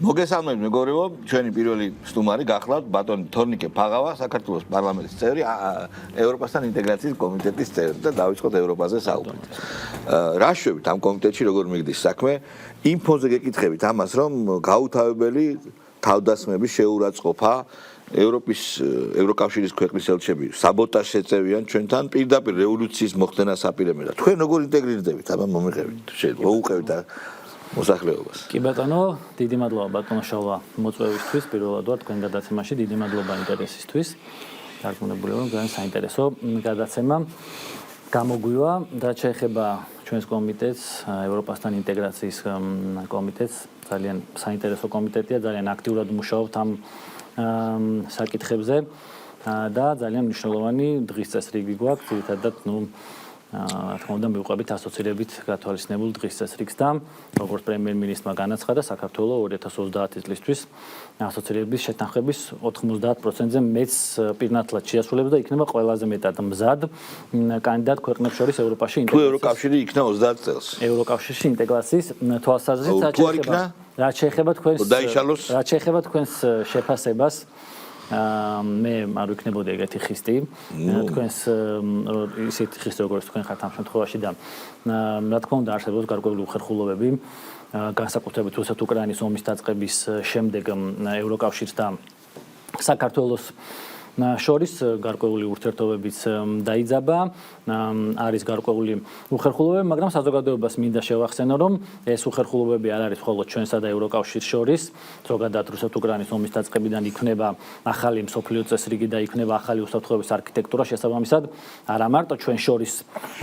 მოგესალმებით მეგობრებო, ჩვენი პირველი სტუმარი გახლავთ ბატონი თორნიკე ფაღავა, საქართველოს პარლამენტის წევრი, ევროპასთან ინტეგრაციის კომიტეტის წევრი და დავიწყოთ ევროპაზე საუბარი. რა შვებით ამ კომიტეტში როგორ მიგდის საქმე? ინფოზე გეკითხებით ამას, რომ გაუთავებელი თავდასხმების შეურაცხყოფა ევროკავშირის ქვეყნის ელჩები საბოტაჟს ეწევიან ჩვენთან პირდაპირ რევოლუციის მოხდენას აპირებენ და თქვენ როგორ ინტეგრირდებით აბა მომიღებით შეიძლება მოუყევით მოსახლეობას. კი ბატონო, დიდი მადლობა ბატონო შალვა მოწვევისთვის, პირველად ვარ თქვენ გადაცემაში, დიდი მადლობა ინტერესისთვის. დარწმუნებული ვარ, ძალიან საინტერესო გადაცემა გამოგვივა და შეეხება ჩვენს კომიტეტს, ევროპასთან ინტეგრაციის კომიტეტს, ძალიან საინტერესო კომიტეტია, ძალიან აქტიურად მუშაობთ ამ საკითხებზე და ძალიან მნიშვნელოვანი დღის წესრიგი გვაქვს, ძირითადად, რა თქმა უნდა, მივყვებით ასოცირებით გათვალისწინებულ დღის წესრიგს და როგორც პრემიერ-მინისტრმა განაცხადა, საქართველოს 2030 წლისთვის ასოცირების შეთანხმების 90%-ზე მეც პირნათლად შეასრულებს და იქნება ყველაზე მეტად მზად კანდიდატ ქვეყნებს შორის ევროპაში ინტეგრაციის. თუ ევროკავშირი იქნა 30 წელს. ევროკავშირში ინტეგრაციის თვალსაზრისით რაც შეეხება თქვენს შეფასებას მე არ ვიქნებოდი ეგეთი ხისტი თქვენს ისეთი ხისტი როგორც თქვენ ხართ ამ შემთხვევაში და რა თქმა უნდა არსებობს გარკვეული უხერხულობები განსაკუთრებით რუსეთ-უკრაინის ომის დაწყების შემდეგ ევროკავშირს და საქართველოს შორის გარკვეული ურთიერთობებიც დაიძაბა არის გარკვეული უხერხულობები მაგრამ საზოგადოებას მინდა შევახსენო რომ ეს უხერხულობები არ არის მხოლოდ ჩვენსა და ევროკავშირს შორის ზოგადად რუსეთ-უკრაინის ომის დაწყებიდან იქნება ახალი მსოფლიო წესრიგი და იქნება ახალი უსაფრთხოების არქიტექტურა შესაბამისად არა მარტო ჩვენ შორის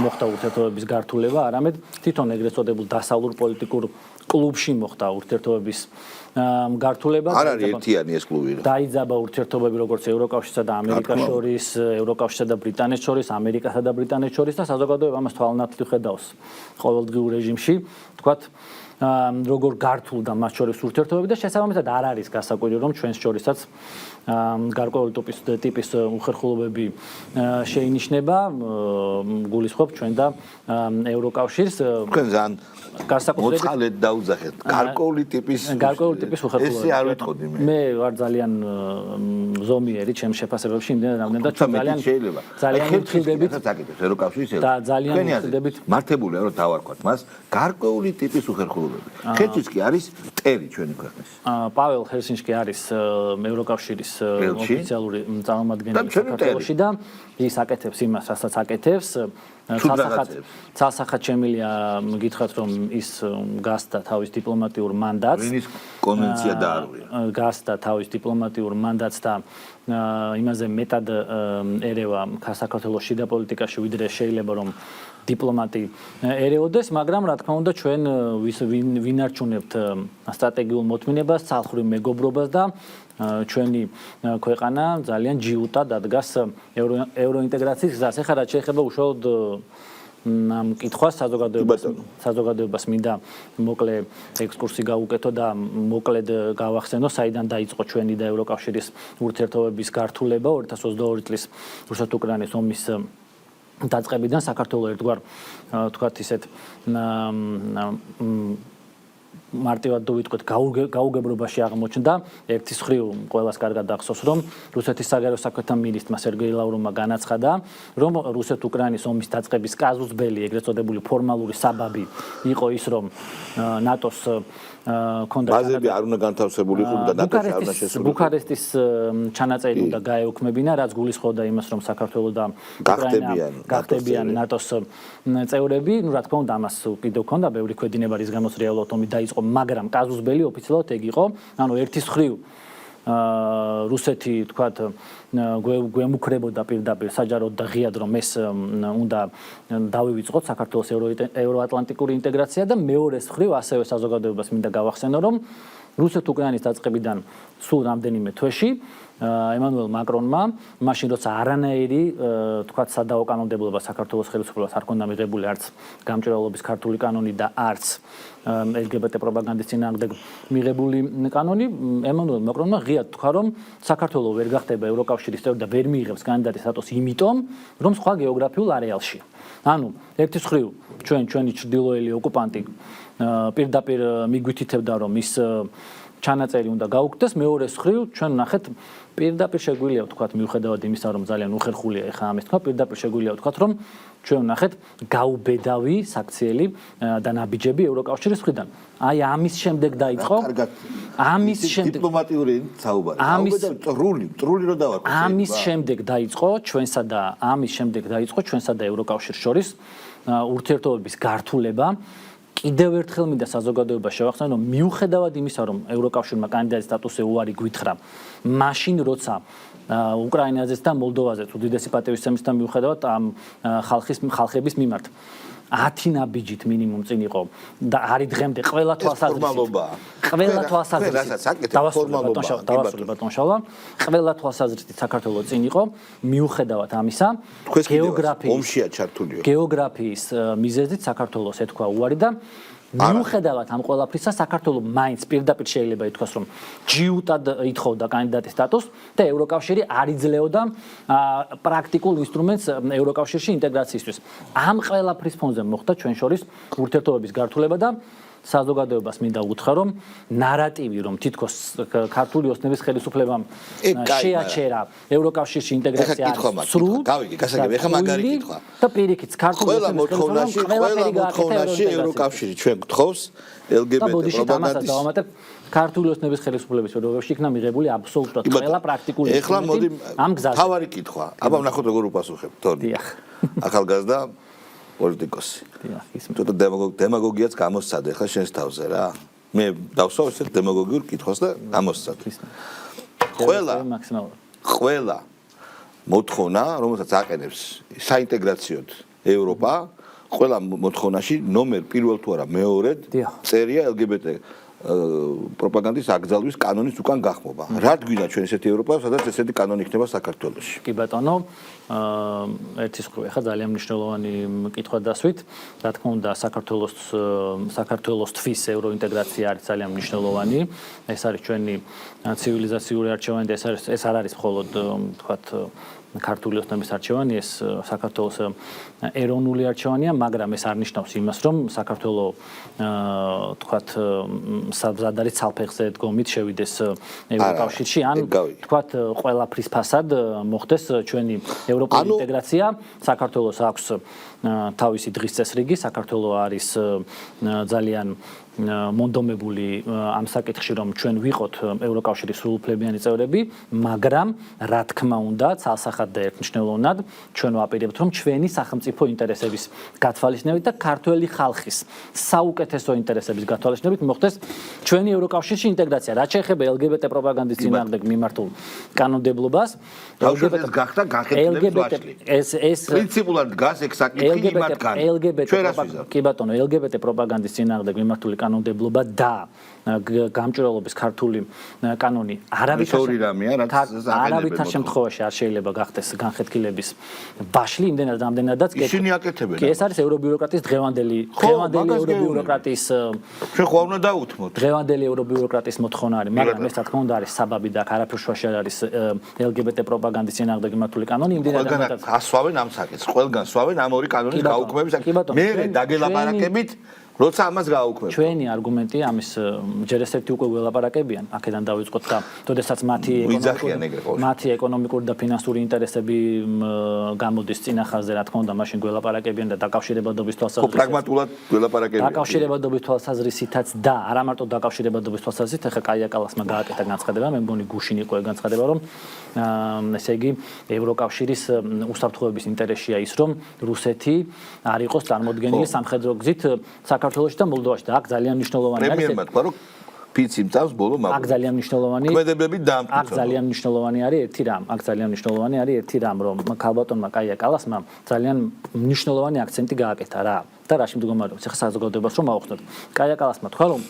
მოხდა ურთიერთობების გართულება არამედ თვითონ ეგრეთ წოდებულ დასავლურ პოლიტიკურ კლუბში მოხდა ურთიერთობების გართულება არ არის ერთიანი ეს კლუბი დაიძაბა ურთიერთობები როგორც ევროკავშირსა და ამერიკას შორის, ევროკავშირსა და ბრიტანეთს შორის, ამერიკასა და ბრიტანეთს შორის და საზოგადოება ამას თვალნათლივ ხედავს ყოველდღიურ რეჟიმში, თქვათ როგორ გართულდა მათ შორის ურთიერთობები და შესაბამისად არ არის გასაკვირი რომ ჩვენს შორისაც გარკვეული ტიპის უხერხულობები შეინიშნება გულისხმობ ჩვენ და ევროკავშირს თქვენ ძალიან მოწყალეთ დაუძახეთ გარკვეული ტიპის უხერხულობები ესე არ ვიტყოდი მე ვარ ძალიან ზომიერი ჩემს შეფასებებში იმდენად რამდენად ძალიან ვთხილდებით ევროკავშირის და ძალიან ვთხილდებით მართებულია რომ დავარქვათ მას გარკვეული ტიპის უხერხულობები ხერხიშკი არის ტერი ჩვენი ქვეყნის პაվել ჰელსინკი არის ევროკავშირის ოფიციალური წარმომადგენელი საქართველოში და ის აკეთებს იმას, რასაც აკეთებს. ცალსახად შემილია გითხრათ, რომ ის გასდა თავის დიპლომატიურ მანდატს. ვენის კონვენცია დაარღვია. გასდა თავის დიპლომატიურ მანდატს და იმაზე მეტად ერევა საქართველოს შიდა პოლიტიკაში, ვიდრე შეიძლება რომ დიპლომატი ერეოდეს, მაგრამ რა თქმა უნდა ჩვენ ვინარჩუნებთ სტრატეგიულ მოთმინებას, ცალხური მეგობრობას და ჩვენი ქვეყანა ძალიან ჯიუტად ადგას ევროინტეგრაციის გზას. ეხლა რაც შეეხება უშუალოდ ამ კითხვას საზოგადოებას მინდა მოკლე ექსკურსი გავუკეთო და მოკლედ გავახსენო, საიდან დაიწყო ჩვენი და ევროკავშირის ურთიერთობების გართულება 2022 წლის რუსეთ-უკრაინის ომის დაწყებიდან საქართველოს ერთგვარ თქვათ ისეთ მარტივად დავიტყვეთ გაუგებრობაში აღმოჩნდა ერთის მხრივ ყველას კარგად ახსოვს რომ რუსეთის საგარეო საქმეთა მინისტრმა სერგეი ლავროვმა განაცხადა რომ რუსეთ-უკრაინის ომის დაწყების კაზუსბელი ეგრეთ წოდებული ფორმალური საბაბი იყო ის რომ ნატოს კონდა ბაზები არ უნდა განთავსებული იყო და ნატოში არ უნდა შესულიყო ბუქარესტის ჩანაწერი უნდა გაეუქმებინა რაც გულისხმობდა იმას რომ საქართველოს და უკრაინა გახდებიან ნატოს წევრები ну რა თქმა უნდა ამას კიდევ ქონდა ბევრი ქვედინება რის გამოც რეალურად ომი დაიწყო მაგრამ კაზუსბელი ოფიციალურად ეგ იყო ანუ ერთის მხრივ რუსეთი თქვათ გვემუქრებოდა პირდაპირ საჯაროდ და ღიად რომ ეს უნდა დავივიწყოთ საქართველოს ევროატლანტიკური ინტეგრაცია და მეორეს მხრივ ასევე საზოგადოებას მინდა გავახსენო რომ რუსეთ-უკრაინის დაწყებიდან სულ რამდენიმე თვეში ემანუელ მაკრონმა მაშინ როცა არანაირი თქვათ სადაო კანონმდებლობა საქართველოს ხელისუფლებას არ ქონდა მიღებული არც გამჭვირვალობის ქართული კანონი და არც LGBT პროპაგანდის წინააღმდეგ მიღებული კანონი ემანუელ მაკრონმა ღიად თქვა რომ საქართველოს ვერ გახდება ევროკავშირის წევრი და ვერ მიიღებს კანდიდატის სტატუსს იმიტომ რომ სხვა გეოგრაფიულ არეალშია ანუ ერთის მხრივ ჩვენი ჩრდილოელი ოკუპანტი პირდაპირ მიგვითითებდა რომ ის ჩანაწერი უნდა გაუქმდეს, მეორე მხრივ ჩვენ ვნახეთ პირდაპირ შეგვიძლია ვთქვათ მიუხედავად იმისა რომ ძალიან უხერხულია ეხა ამის თქვა პირდაპირ შეგვიძლია ვთქვათ რომ ჩვენ ვნახეთ გაუბედავი საქციელი და ნაბიჯები ევროკავშირის მხრიდან. აი ამის შემდეგ დაიწყო ამის შემდეგ დიპლომატიური საუბარი. წრული რო დავარქვა. ამის შემდეგ დაიწყო ჩვენსა და ევროკავშირის შორის ურთიერთობების გართულება. კიდევ ერთხელ მინდა საზოგადოებას შევახსენო, რომ მიუხედავად იმისა, რომ ევროკავშირმა კანდიდატის სტატუსზე უარი გვითხრა, მაშინ როცა უკრაინაზეც და მოლდოვაზეც უდიდესი პატივისცემისთან მიუხედავად ამ ხალხების მიმართ 10 ნაბიჯით მინიმუმ წინ იყო და არის დღემდე ყველა თვალსაზრისით საქართველოს წინ იყო მიუხედავად ამისა გეოგრაფიის მიზეზით საქართველოს ეთქვა უარი და მიუხედავად ამ ყველაფრისა საქართველოს მაინც პირდაპირ შეიძლება ითქვას რომ ჯიუტად ითხოვდა კანდიდატის სტატუსს და ევროკავშირი არ იძლეოდა პრაქტიკულ ინსტრუმენტს ევროკავშირში ინტეგრაციისთვის. ამ ყველაფრის ფონზე მოხდა ჩვენ შორის ურთიერთობების გართულება და საზოგადოებას მინდა უთხრა რომ ნარატივი რომ თითქოს ქართული ოსნების ხელისუფლებამ შეაჩერა ევროკავშირში ინტეგრაცია არის სრულ გავიგე გასაგები ეხა მაგარი კითხვა და პირიქით ქართული ოსნების მოთხოვნაში ევროკავშირი ჩვენ გთხოვს LGBT პროპაგანდის ქართული ოსნების ხელისუფლების პირობებში იქნა მიღებული აბსოლუტურად ყველა პრაქტიკული ეხლა მოდი ამ გზაზე თავარი კითხვა აბა ვნახოთ როგორ უპასუხებ თორნი ახალგაზრდა პოლიტიკოსი. თუმცა დემაგოგიაც გამოსცადე ხა შენს თავზე რა. მე დავსვავ ესეთ დემაგოგიურ კითხვას და გამოსცადე. ყველა მოთხოვნა, რომელსაც აყენებს საინტეგრაციოდ ევროპა, ყველა მოთხოვნაში ნომერ პირველ თუ არა მეორედ წერია LGBT პროპაგანდის აკრძალვის კანონის უკან გახმობა. რა გვინდა ჩვენ ესეთი ევროპა, სადაც ესეთი კანონი იქნება საქართველოში? კი ბატონო, ერთის მხრივ ახლა ძალიან მნიშვნელოვანი კითხვა დასვით. რა თქმა უნდა, საქართველოსთვის ევროინტეგრაცია არის ძალიან მნიშვნელოვანი. ეს არის ჩვენი ცივილიზაციური არჩევანი და ეს არ არის მხოლოდ თქვათ ქართული ოსნების არჩევანი, ეს საქართველოს ეროვნული არჩევანია, მაგრამ ეს არ ნიშნავს იმას, რომ საქართველოს თქვათ საბზად არის ცალფეხზე დგომით შევიდეს ევროკავშირში, ან თქვათ ყველაფრის ფასად მოხდეს ჩვენი ევროპული ინტეგრაცია. საქართველოს აქვს თავისი დღის წესრიგი, საქართველოს არის ძალიან მონდომებული ამ საკითხში, რომ ჩვენ ვიყოთ ევროკავშირის სრულუფლებიანი წევრები, მაგრამ რა თქმა უნდა, ცალსახად და ერთმნიშვნელოვნად ჩვენ ვაპირებთ, რომ ჩვენი სახელმწიფო ინტერესების გათვალისწინებით და ქართველი ხალხის საუკეთესო ინტერესების გათვალისწინებით მოხდეს ჩვენი ევროკავშირში ინტეგრაცია. რაც შეეხება LGBT პროპაგანდის წინააღმდეგ მიმართულ კანონმდებლობას, LGBT გახდა განხეთქილების ვაჭრი. ეს პრინციპულად დგას ეგ საკითხი იმათგან. კი ბატონო, LGBT პროპაგანდის წინააღმდეგ მიმართული კანონმდებლობა და გამჭვირვალობის ქართული კანონი არავითარ შემთხვევაში არ შეიძლება გახდეს განხეთქილების ვაშლი, იმდენად რამდენადაც ისინი აკეთებენ. კი, ეს არის ევრობიუროკრატიის დღევანდელი ევრობიუროკრატიის ჩვენ ხომ უნდა დაუთმოთ. დღევანდელი ევრობიუროკრატიის მოთხოვნა არის, მაგრამ ეს რა თქმა უნდა არის საბაბი და არაფერ შუაში არ არის LGBT პროპაგანდის წინააღმდეგ მიმართული კანონი, იმდენად რამდენადაც ასვავენ ამ საკითხს, ყველგან სვავენ ამ ორი კანონის გაუქმების საკითხს. მე დაგელაპარაკებით როცა ამას გააუქმებთ. ჩვენი არგუმენტია ამის ჯერ ესეთი უკვე ველაპარაკებიან, აქედან დავიწყოთ და თოდესაც მათი ეკონომიკური და ფინანსური ინტერესები გამოდის წინახაზე, რა თქმა უნდა, მაშინ ველაპარაკებიან და დაკავშირებადობის თვალსაზრისით. პრაგმატულად ველაპარაკებიან. დაკავშირებადობის თვალსაზრისითაც და არა მარტო დაკავშირებადობის თვალსაზრისით, ახლა კაია კალასმა გააკეთა განცხადება, მე მგონი გუშინ იყო განცხადება, რომ ესე იგი ევროკავშირის უსაფრთხოების ინტერესია ის, რომ რუსეთი არ იყოს წარმოდგენილი სამხედრო გზით საქართველოში და მოლდოვაში და აქ ძალიან მნიშვნელოვანია. მე მეთქვა რომ ფიცი მწავს ბოლო მაგ. აქ ძალიან მნიშვნელოვანი. ქმედებები დაამტკიცა. აქ ძალიან მნიშვნელოვანი არის ერთი რამ, რომ ქალბატონმა კაია კალასმა ძალიან მნიშვნელოვანი აქცენტი გააკეთა რა. და რაში მდგომარეობს? ახლა საზოგადოებას რომ ავხსნათ. კაია კალასმა თქვა რომ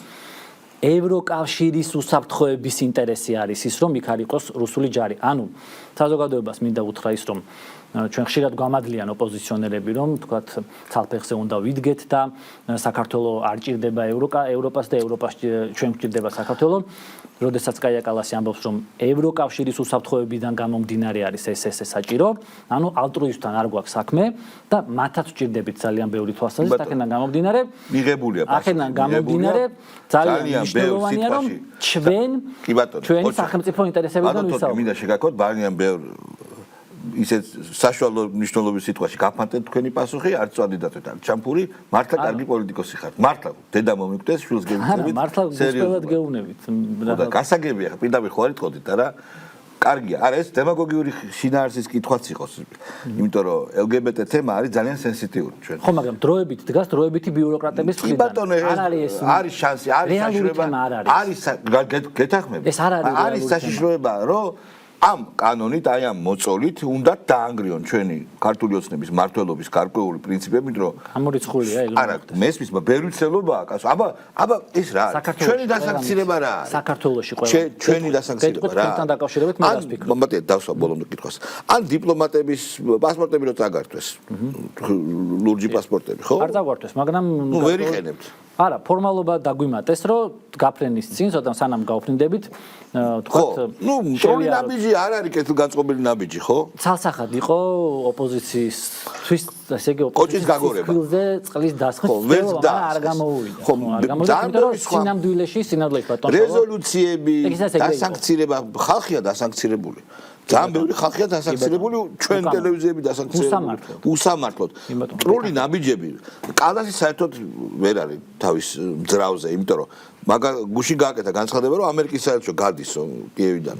ევროკავშირის უსაფრთხოების ინტერესი არის ის, რომ იქ არ იყოს რუსული ჯარი. ანუ საზოგადოებას მინდა უთხრა ის, რომ ჩვენ ხშირად გვამადლიან ოპოზიციონერები, რომ თქვათ ცალფეხზე უნდა ვიდგეთ და საქართველოს არ ჭირდება ევროპას და ევროპას ჩვენ გვჭირდება საქართველოს. როდესაც კაია კალასი ამბობს, რომ ევროკავშირის უსაფრთხოებიდან გამომდინარე არის ეს საჭირო, ანუ ალტრუისტთან არ გვაქვს საქმე და მათაც ვჭირდებით ძალიან ბევრი თვალსაზრისით, აქედან გამომდინარე, მიღებულია აქედან გამომდინარე ძალიან მნიშვნელოვანია, რომ ჩვენი სახელმწიფო ინტერესებიდან ვისაუბროთ. მინდა შეგაქოთ ძალიან ბევრი ისეთ საშუალო მნიშვნელობის სიტყვაში გაფანტეთ თქვენი პასუხი, არც წვადი დაწვეთ, არც ჩამფური, მართლა კარგი პოლიტიკოსი ხართ. მართლა დედა მომიკვდეს, შვილს გეუბნებით. მართლა გულწრფელად გეუბნებით. და გასაგებია, პირდაპირ ხო არ იტყოდით, არა? კარგია. არა, ეს დემაგოგიური შინაარსის კითხვაც იყოს. იმიტომ რომ LGBT თემა არის ძალიან სენსიტიური ჩვენ. ხო, მაგრამ დროებით დგას დროებითი ბიუროკრატების მხრიდან. კი ბატონო, არის შანსი, არის საშუალება. არის გეთახმები. არის საშიშროება, რომ ამ კანონით, აი ამ მოწოლით უნდა დაანგრიონ ჩვენი ქართული ოცნების მმართველობის გარკვეული პრინციპები, რომ ამორიცხულია ეგრე. არა, მესმის, ბევრი ცდილობაა, კაცო. აბა ის რა არის? ჩვენი დასანქცირება რა არის? საქართველოში ყველა. ჩვენი დასანქცირება რა? თქვენთან დაკავშირებით მე დასფიქრობ. მომატე დავსვა ბოლომდე კითხვას. ან დიპლომატების პასპორტები რო წაგართვეს. ლურჯი პასპორტები, ხო? არ წაგვართვეს, მაგრამ ვერ იყენებთ. არა, ფორმალობა დაგვიმატეს, რომ გაფრენის წინ, ზოგადად სანამ გავფრინდებით, თქვათ, პროლი ნაბიჯი არ არის კეთილგანწყობილი ნაბიჯი, ხო? ცალსახად იყო ოპოზიციისთვის, ესე იგი კოჭის გაგორება. ფილზე წყლის დასხმის ცდობა არ გამოუვიდა. ხო, არ გამოუვიდა, იმიტომ რომ სინამდვილეში ბატონო. რეზოლუციები, დასანქცირება, ხალხია დასანქცირებული. ძალიან ბევრი ხალხია დასანქცირებული, ჩვენ ტელევიზიები დასანქცირებული. უსამართლოდ. ტრული ნაბიჯები. კალასი საერთოდ ვერ არის თავის ძრავზე, იმიტომ რომ გუშინ გააკეთა განცხადება, რომ ამერიკის საელჩო გადის კიევიდან.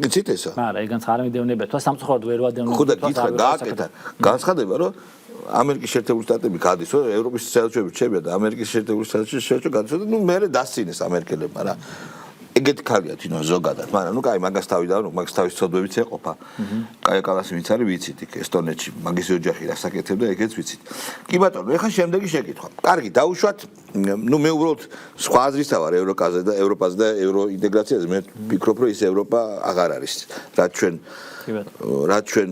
გიცით ესა? არა, ეგანც არ მიდევნებია. თქვა სამწუხაროდ ვერ ვადევნებია. ხო და გითხრა გააკეთა განცხადება, რომ ამერიკის შეერთებული შტატები გადის, რომ ევროპის საელჩოები რჩებიან და ამერიკის შეერთებული საელჩო გადის და მე დასცინეს ამერიკელებმა რა. ეგეთი ქალია თინო ზოგადად, მაგრამ კაი მაგას თავიდან, მაგას თავის ცოდვებიც ეყოფა. კაია კალასი ვინც არის ვიცით იქ ესტონეთში, მაგის ოჯახი რა საკეთებდა, ეგეც ვიცით. კი ბატონო, ეხლა შემდეგი შეკითხვა. კარგი, დავუშვათ, მე უბრალოდ სხვა აზრისა ვარ ევროპაზე და ევროინტეგრაციაზე, მე ვფიქრობ, რომ ის ევროპა აღარ არის. რაც ჩვენ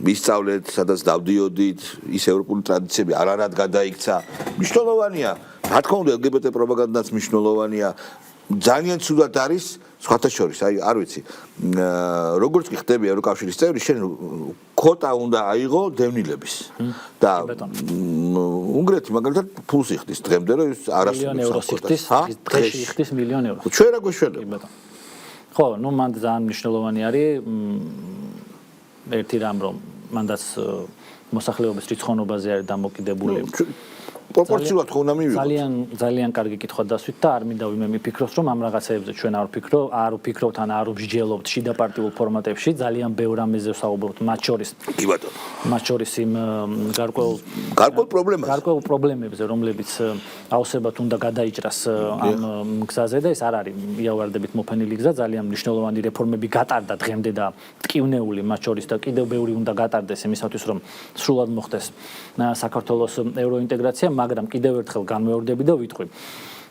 ვისწავლეთ, სადაც დავდიოდით, ის ევროპული ტრადიციები არანაირად გადაიქცა. მნიშვნელოვანია, რა თქმა უნდა, LGBT პროპაგანდაც მნიშვნელოვანია. ძალიან ცუდად არის სხვათა შორის, აი არ ვიცი. როგორც კი ხდები ევროკავშირის წევრი, შენ კვოტა უნდა აიღო დევნილების. და უნგრეთი მაგალითად ფულს იხდის დღემდე, რომ ის არასდროს დღეში იხდის მილიონ ევროს. ჩვენ რა გვეშველება? ხო, ნუ მან ძალიან მნიშვნელოვანი არის ერთი რამ, რომ მანდაც მოსახლეობის რიცხოვნობაზე არის დამოკიდებული. პროპორციულად ხო უნდა მივიღოთ. ძალიან კარგი კითხვა დასვით და არ მინდა ვინმე მიფიქროს, რომ ამ რაღაცეებზე ჩვენ არ ვფიქრობთ ან არ ვსჯელობთ შიდა პარტიულ ფორმატებში, ძალიან ბევრ ამაზე ვსაუბრობთ, მათ შორის. კი ბატონო. მათ შორის იმ გარკვეულ პრობლემებზე, რომლებიც აუცილებლად უნდა გადაიჭრას ამ გზაზე და ეს არ არის იავარდებით მოფენილი გზა, ძალიან მნიშვნელოვანი რეფორმები გატარდა დღემდე და ტკივნეული მათ შორის და კიდევ ბევრი უნდა გატარდეს იმისათვის, რომ სრულად მოხდეს საქართველოს ევროინტეგრაცია, მაგრამ კიდევ ერთხელ განმეორდები და ვიტყვი.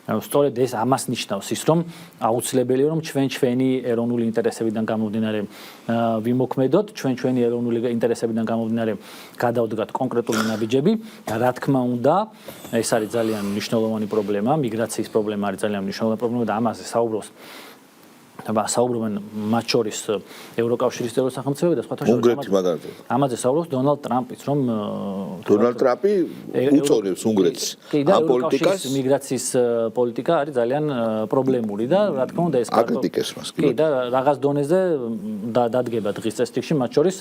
სწორედ ეს ამას ნიშნავს ის, რომ აუცილებელია, რომ ჩვენი ეროვნული ინტერესებიდან გამომდინარე ვიმოქმედოთ, ჩვენი ეროვნული ინტერესებიდან გამომდინარე გადავდგათ კონკრეტული ნაბიჯები. რა თქმა უნდა, ეს არის ძალიან მნიშვნელოვანი პრობლემა, მიგრაციის პრობლემა არის ძალიან მნიშვნელოვანი პრობლემა და ამაზე საუბრობენ მათ შორის ევროკავშირის წევრი სახელმწიფოები და სხვათა შორის. უნგრეთი მაგალითად. ამაზე საუბრობს დონალდ ტრამპიც, რომ დონალდ ტრამპი უწოდებს უნგრეთს ამ პოლიტიკას. მიგრაციის პოლიტიკა არის ძალიან პრობლემური და რა თქმა უნდა ეს აკრიტიკეს მას. კი და რაღაც დონეზე დადგება დღის წესრიგში მათ შორის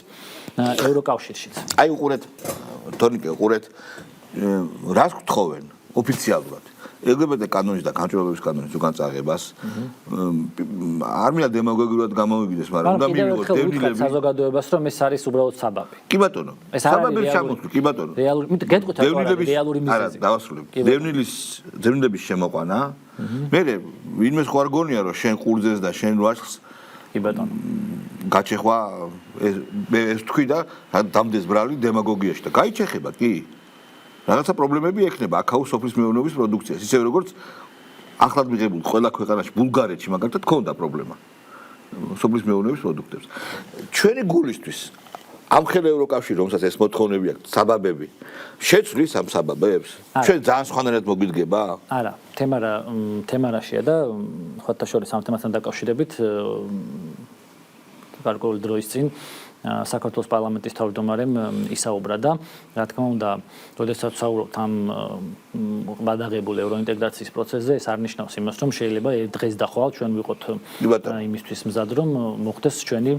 ევროკავშირშიც. აი უყურეთ, თორნიკე, უყურეთ რას გთხოვენ ოფიციალურად. LGBT კანონის და განჭურვილობის კანონის უკან წაღებას არ მინდა დემაგოგიურად გამოვიგდეს, მაგრამ უნდა მივიღოთ დევნილები საზოგადოებას, რომ ეს არის უბრალოდ საბაბი. კი ბატონო. საბაბებს ჩამოთვლი, კი ბატონო. გეტყვით რეალური მიზეზი. არა, დავასრულებ. დევნილების შემოყვანა. მე ვინმე სხვა არ გონია, რომ შენ ყურძენს და შენ ვაშხს კი ბატონო. გაჩეხვა ეს თქვი და დამდეს ბრალი დემაგოგიაში და გაიჩეხება, კი. რაღაცა პრობლემები ექნება აქაუს სოფლის მეურნეობის პროდუქციას. ისე როგორც ახლად მიღებულ ყველა ქვეყანაში, ბულგარეთში მაგალითად ქონდა პრობლემა სოფლის მეურნეობის პროდუქტებს. ჩვენი გულისთვის ამ ხელ ევროკავშირი, რომელსაც ეს მოთხოვნები აქვს, საბაბები, შეცვლის ამ საბაბებს? ჩვენ ძალიან სხვანაირად მოგვიდგება? არა, თემა რაშია და ხოთაშორის ამ თემასთან დაკავშირებით გარკვეული დროის წინ საქართველოს პარლამენტის თავმჯდომარემ ისაუბრა და რა თქმა უნდა, როდესაც ვსაუბრობთ ამ გადაღებულ ევროინტეგრაციის პროცესზე, ეს არ ნიშნავს იმას, რომ შეიძლება დღეს და ხვალ ჩვენ ვიყოთ იმისთვის მზად, რომ მოხდეს ჩვენი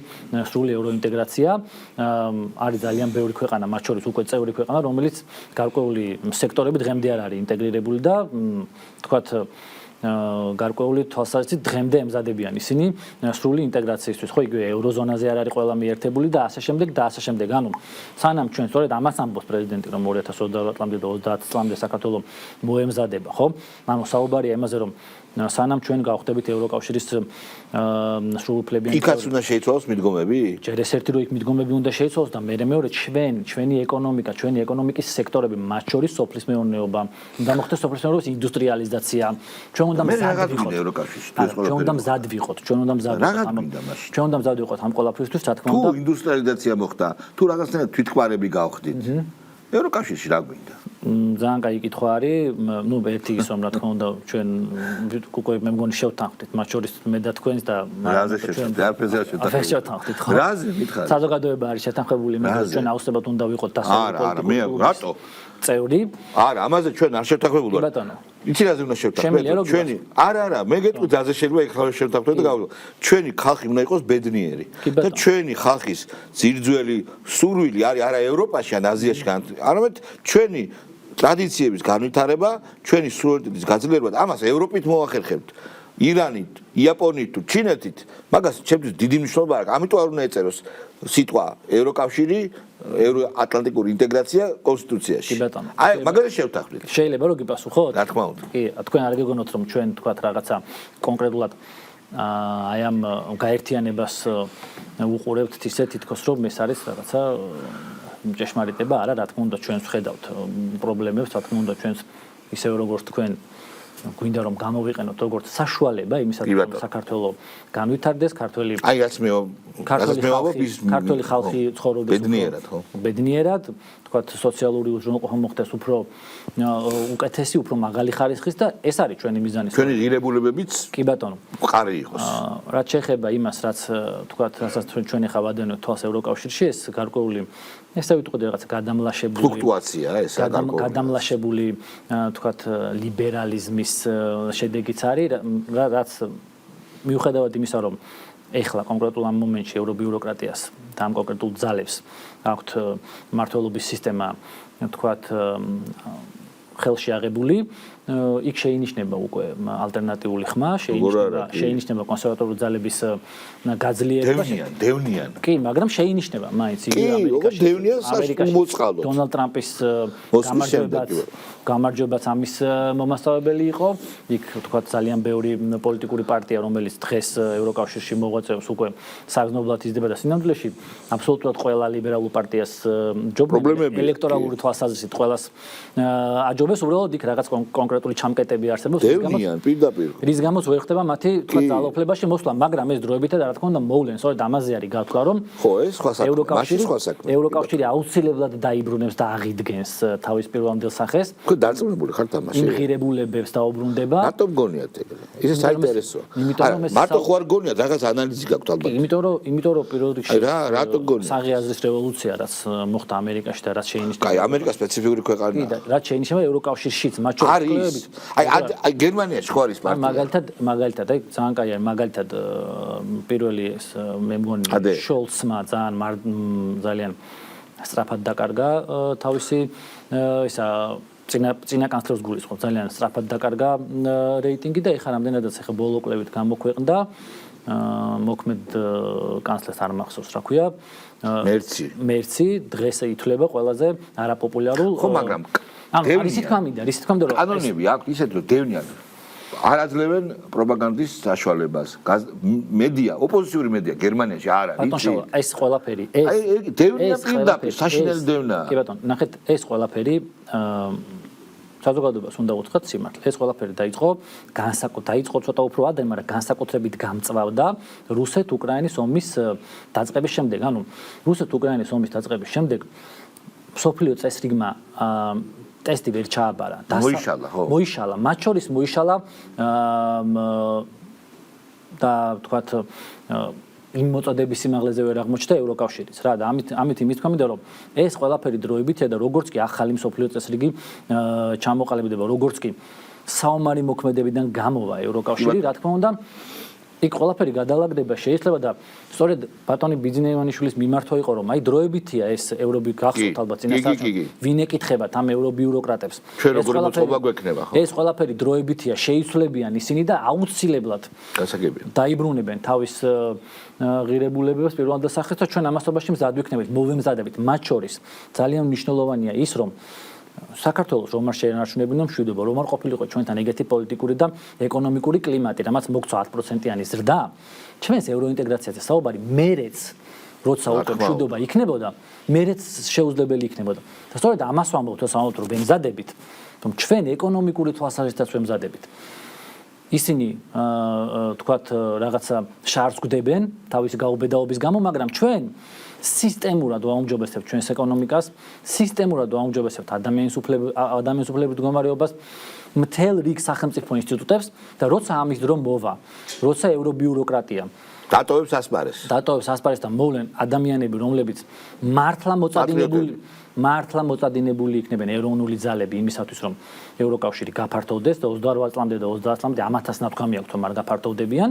სრული ევროინტეგრაცია. არის ძალიან ბევრი ქვეყანა, მათ შორის უკვე წევრი ქვეყანა, რომელიც გარკვეული სექტორები დღემდე არ არის ინტეგრირებული და თქვათ გარკვეული თვალსაზრისით დღემდე ემზადებიან ისინი სრული ინტეგრაციისთვის. ხო, იგივე ევროზონაზე არ არის ყველა მიერთებული და ასე შემდეგ და ასე შემდეგ. ანუ სანამ ჩვენ სწორედ ამას ამბობს პრეზიდენტი, რომ 2022 წლამდე და 30 წლამდე საქართველო მოემზადება, ხო? ანუ საუბარია იმაზე, რომ სანამ ჩვენ გავხდებით ევროკავშირის სრულუფლებიანი იქაც უნდა შეიცვალოს მიდგომები? ჯერ ეს ერთი რო იქ მიდგომები უნდა შეიცვალოს და მეორე ჩვენი ეკონომიკა, ჩვენი ეკონომიკის სექტორები, მათ შორის სოფლის მეურნეობა, უნდა მოხდეს სოფლის მეურნეობის ინდუსტრიალიზაცია. ჩვენ უნდა მზად ვიყოთ ევროკავშირში. ჩვენ უნდა მზად ვიყოთ, ჩვენ უნდა მზად ვიყოთ ამ ყველაფრისთვის, რა თქმა უნდა. თუ ინდუსტრიალიზაცია მოხდა, თუ რაღაცნაირად თვითქმარები გავხდით, ევროკავშირში რა გვინდა? ძალიან კაი კითხვა არის. ნუ ერთი ის რომ რა თქმა უნდა ჩვენ უკვე მე მგონი შევთანხმდით, მათ შორის მე და თქვენს და რაზე შევთანხმდით? ხო? რაზე მითხარი? საზოგადოება არის შეთანხმებული, მე ჩვენ აუცილებლად უნდა ვიყოთ რატო? წევრი. არა, ამაზე ჩვენ არ შევთანხმებული ვართ. ბატონო. იცი რაზე უნდა შევთანხმდეთ? ჩვენი არა, მე გეტყვი რაზე შეიძლება იქ ხალხი შევთანხმდეთ და გავიგო. ჩვენი ხალხი უნდა იყოს ბედნიერი. და ჩვენი ხალხის ძირძველი სურვილი არის არა ევროპაში ან აზიაში, არამედ ჩვენი ტრადიციების განვითარება, ჩვენი სუვერენიტეტის გაძლიერება, ამას ევროპით მოახერხებთ. ირანით, იაპონიით თუ ჩინეთით, მაგას ჩემთვის დიდი მნიშვნელობა აქვს. ამიტომ არ უნდა ეწეროს სიტყვა ევროკავშირი, ევროატლანტიკური ინტეგრაცია კონსტიტუციაში. აი, მაგაზე შევთანხმდით. შეიძლება რომ გიპასუხოთ? რა თქმა უნდა. კი, თქვენ არ გეგონოთ რომ ჩვენ თქვათ რაღაცა კონკრეტულად აი ამ გაერთიანებას უყურებთ ისე თითქოს რომ ეს არის რაღაცა ჭეშმარიტება, არა, რა თქმა უნდა ჩვენს ხედავთ პრობლემებს, რა თქმა უნდა ჩვენს ისევ როგორც თქვენ გვინდა რომ გამოვიყენოთ როგორც საშუალება იმისათვის რომ საქართველო განვითარდეს, ქართველი ხალხი ცხოვრობს ბედნიერად, ხო? ბედნიერად, თქვათ სოციალური უზრუნველყოფა მოხდეს უფრო უკეთესი, უფრო მაღალი ხარისხის და ეს არის ჩვენი მიზანი. ჩვენი ღირებულებებიც კი ბატონო, მყარი იყოს. რაც შეეხება იმას, რაც თქვათ, რასაც ჩვენ ახლა ვადევნებთ თვალს ევროკავშირში, ეს გარკვეული ესე ვიტყოდი რაღაცა გადამლაშებული ფლუქტუაცია ეს გადამლაშებული თქვათ ლიბერალიზმის შედეგიც არის, რაც მიუხედავად იმისა, რომ ეხლა კონკრეტულ ამ მომენტში ევრობიუროკრატიას და ამ კონკრეტულ ძალებს აქვთ მმართველობის სისტემა, თქვათ ხელში აღებული, იქ შეინიშნება უკვე ალტერნატიული ხმა, შეინიშნება კონსერვატორული ძალების გაძლიერება. დევნიან. კი, მაგრამ შეინიშნება მაინც ამერიკაში. დონალდ ტრამპის გამარჯვებაც ამის მომასწავლებელი იყო. იქ თქვათ ძალიან ბევრი პოლიტიკური პარტია, რომელიც დღეს ევროკავშირში მოღვაწეობს, უკვე საგრძნობლად იზრდება და სინამდვილეში აბსოლუტურად ყველა ლიბერალურ პარტიას ჯობია ელექტორალური თვალსაზრისით ყველას აჯობეს უბრალოდ იქ რაღაც კონკრეტული ჩამკეტები არსებობს. დევნიან პირდაპირ. რის გამოც ვერ ხდება მათი თქვა ძალაუფლებაში მოსვლა, მაგრამ ეს დროებითად რა თქმა უნდა მოვლენ, სწორედ ამაზე არის გათქვა, რომ ხო, ეს სხვა საქმე. ევროკავშირი აუცილებლად დაიბრუნებს და აღიდგენს თავის პირველამდელ სახეს. ხო, დარწმუნებული ხართ ამაში? იმ ღირებულებებს დაუბრუნდება. რატო მგონიათ ეგრე? ეს საინტერესოა. მარტო ხო არ გონიათ, რაღაც ანალიზი გაქვთ ალბათ. იმიტომ რომ პირველ რიგში რატო გონიათ? საღიაზრის რევოლუცია, რაც მოხდა ამერიკაში და რაც შეინიშნება. კაი, ამერიკა სპეციფიკური ქვეყანაა. კი, რაც შეინიშნება ევროკავშირშიც, მათ შორის აი გერმანიაში ხო არის პარტია? მაგალითად, აი ძალიან კაი არის, მაგალითად პირველი ეს მე მგონი შოლცმა ძალიან სწრაფად დაკარგა თავისი ისა წინა კანცლერს გულისხმობ, ძალიან სწრაფად დაკარგა რეიტინგი და ეხლა რამდენადაც ეხლა ბოლო კვლევით გამოქვეყნდა მოქმედ კანცლერს არ მახსოვს რა ქვია მერცი დღეს ითვლება ყველაზე არაპოპულარულ ხო მაგრამ ანუ ისეთ კამიდა რომ კანონები აქვს ისეთ რომ დევნიან არ აძლევენ პროპაგანდის საშუალებას. მედია, ოპოზიციური მედია გერმანიაში არ არის. ბატონო, ეს ყველაფერი, დევნია პირდაპირ, საშინელი დევნა. კი ბატონო, ნახეთ, ეს ყველაფერი საზოგადოებას უნდა უთხრათ სიმართლე. ეს ყველაფერი დაიწყო ცოტა უფრო ადრე, მაგრამ განსაკუთრებით გამწვავდა რუსეთ-უკრაინის ომის დაწყების შემდეგ. ანუ რუსეთ-უკრაინის ომის დაწყების შემდეგ მსოფლიო წესრიგმა ტესტი ვერ ჩააბარა. მოიშალა, მათ შორის მოიშალა და თქვათ იმ მოწოდების სიმაღლეზე ვერ აღმოჩნდა ევროკავშირიც რა და ამით იმის თქმა მინდა რომ ეს ყველაფერი დროებითია და როგორც კი ახალი მსოფლიო წესრიგი ჩამოყალიბდება, როგორც კი საომარი მოქმედებიდან გამოვა ევროკავშირი, რა თქმა უნდა იქ ყველაფერი გადალაგდება შეიძლება და სწორედ ბატონი ბიძინა ივანიშვილის მიმართვა იყო რომ აი დროებითია ეს ევროპი გახსოვთ ალბათ წინასწარ ვინ ეკითხებათ ამ ევრობიუროკრატებს ჩვენ როგორი მოწყობა გვექნება ხო ეს ყველაფერი დროებითია შეიცვლებიან ისინი და აუცილებლად დაიბრუნებენ თავის ღირებულებებს პირველად და სახეს და ჩვენ ამასობაში მზად ვიქნებით მოვემზადებით მათ შორის ძალიან მნიშვნელოვანია ის რომ საქართველოს რომ არ შეენარჩუნებინა მშვიდობა, რომ არ ყოფილიყო ჩვენთან ეგეთი პოლიტიკური და ეკონომიკური კლიმატი, რამაც მოგცვა 10%-იანი ზრდა, ჩვენს ევროინტეგრაციაზე საუბარი მერეც როცა უკვე მშვიდობა იქნებოდა, მერეც შეუძლებელი იქნებოდა. და სწორედ ამას ვამბობთ, რომ ვემზადებით, რომ ჩვენ ეკონომიკური თვალსაზრისითაც ვემზადებით. ისინი თქვათ რაღაცა შარს გვდებენ თავისი გაუბედაობის გამო, მაგრამ ჩვენ სისტემურად ვაუმჯობესებთ ჩვენს ეკონომიკას, სისტემურად ვაუმჯობესებთ ადამიანის უფლებების მდგომარეობას, მთელ რიგ სახელმწიფო ინსტიტუტებს და როცა ამის დრო მოვა, როცა ევრობიუროკრატია დატოვებს ასპარეზს და მოვლენ ადამიანები, რომლებიც მართლა მოწადინებული იქნებენ ეროვნული ძალები იმისათვის, რომ ევროკავშირი გაფართოვდეს და 28 წლამდე და 30 წლამდე ამათაც ნათქვამი აქვს, რომ არ გაფართოვდებიან.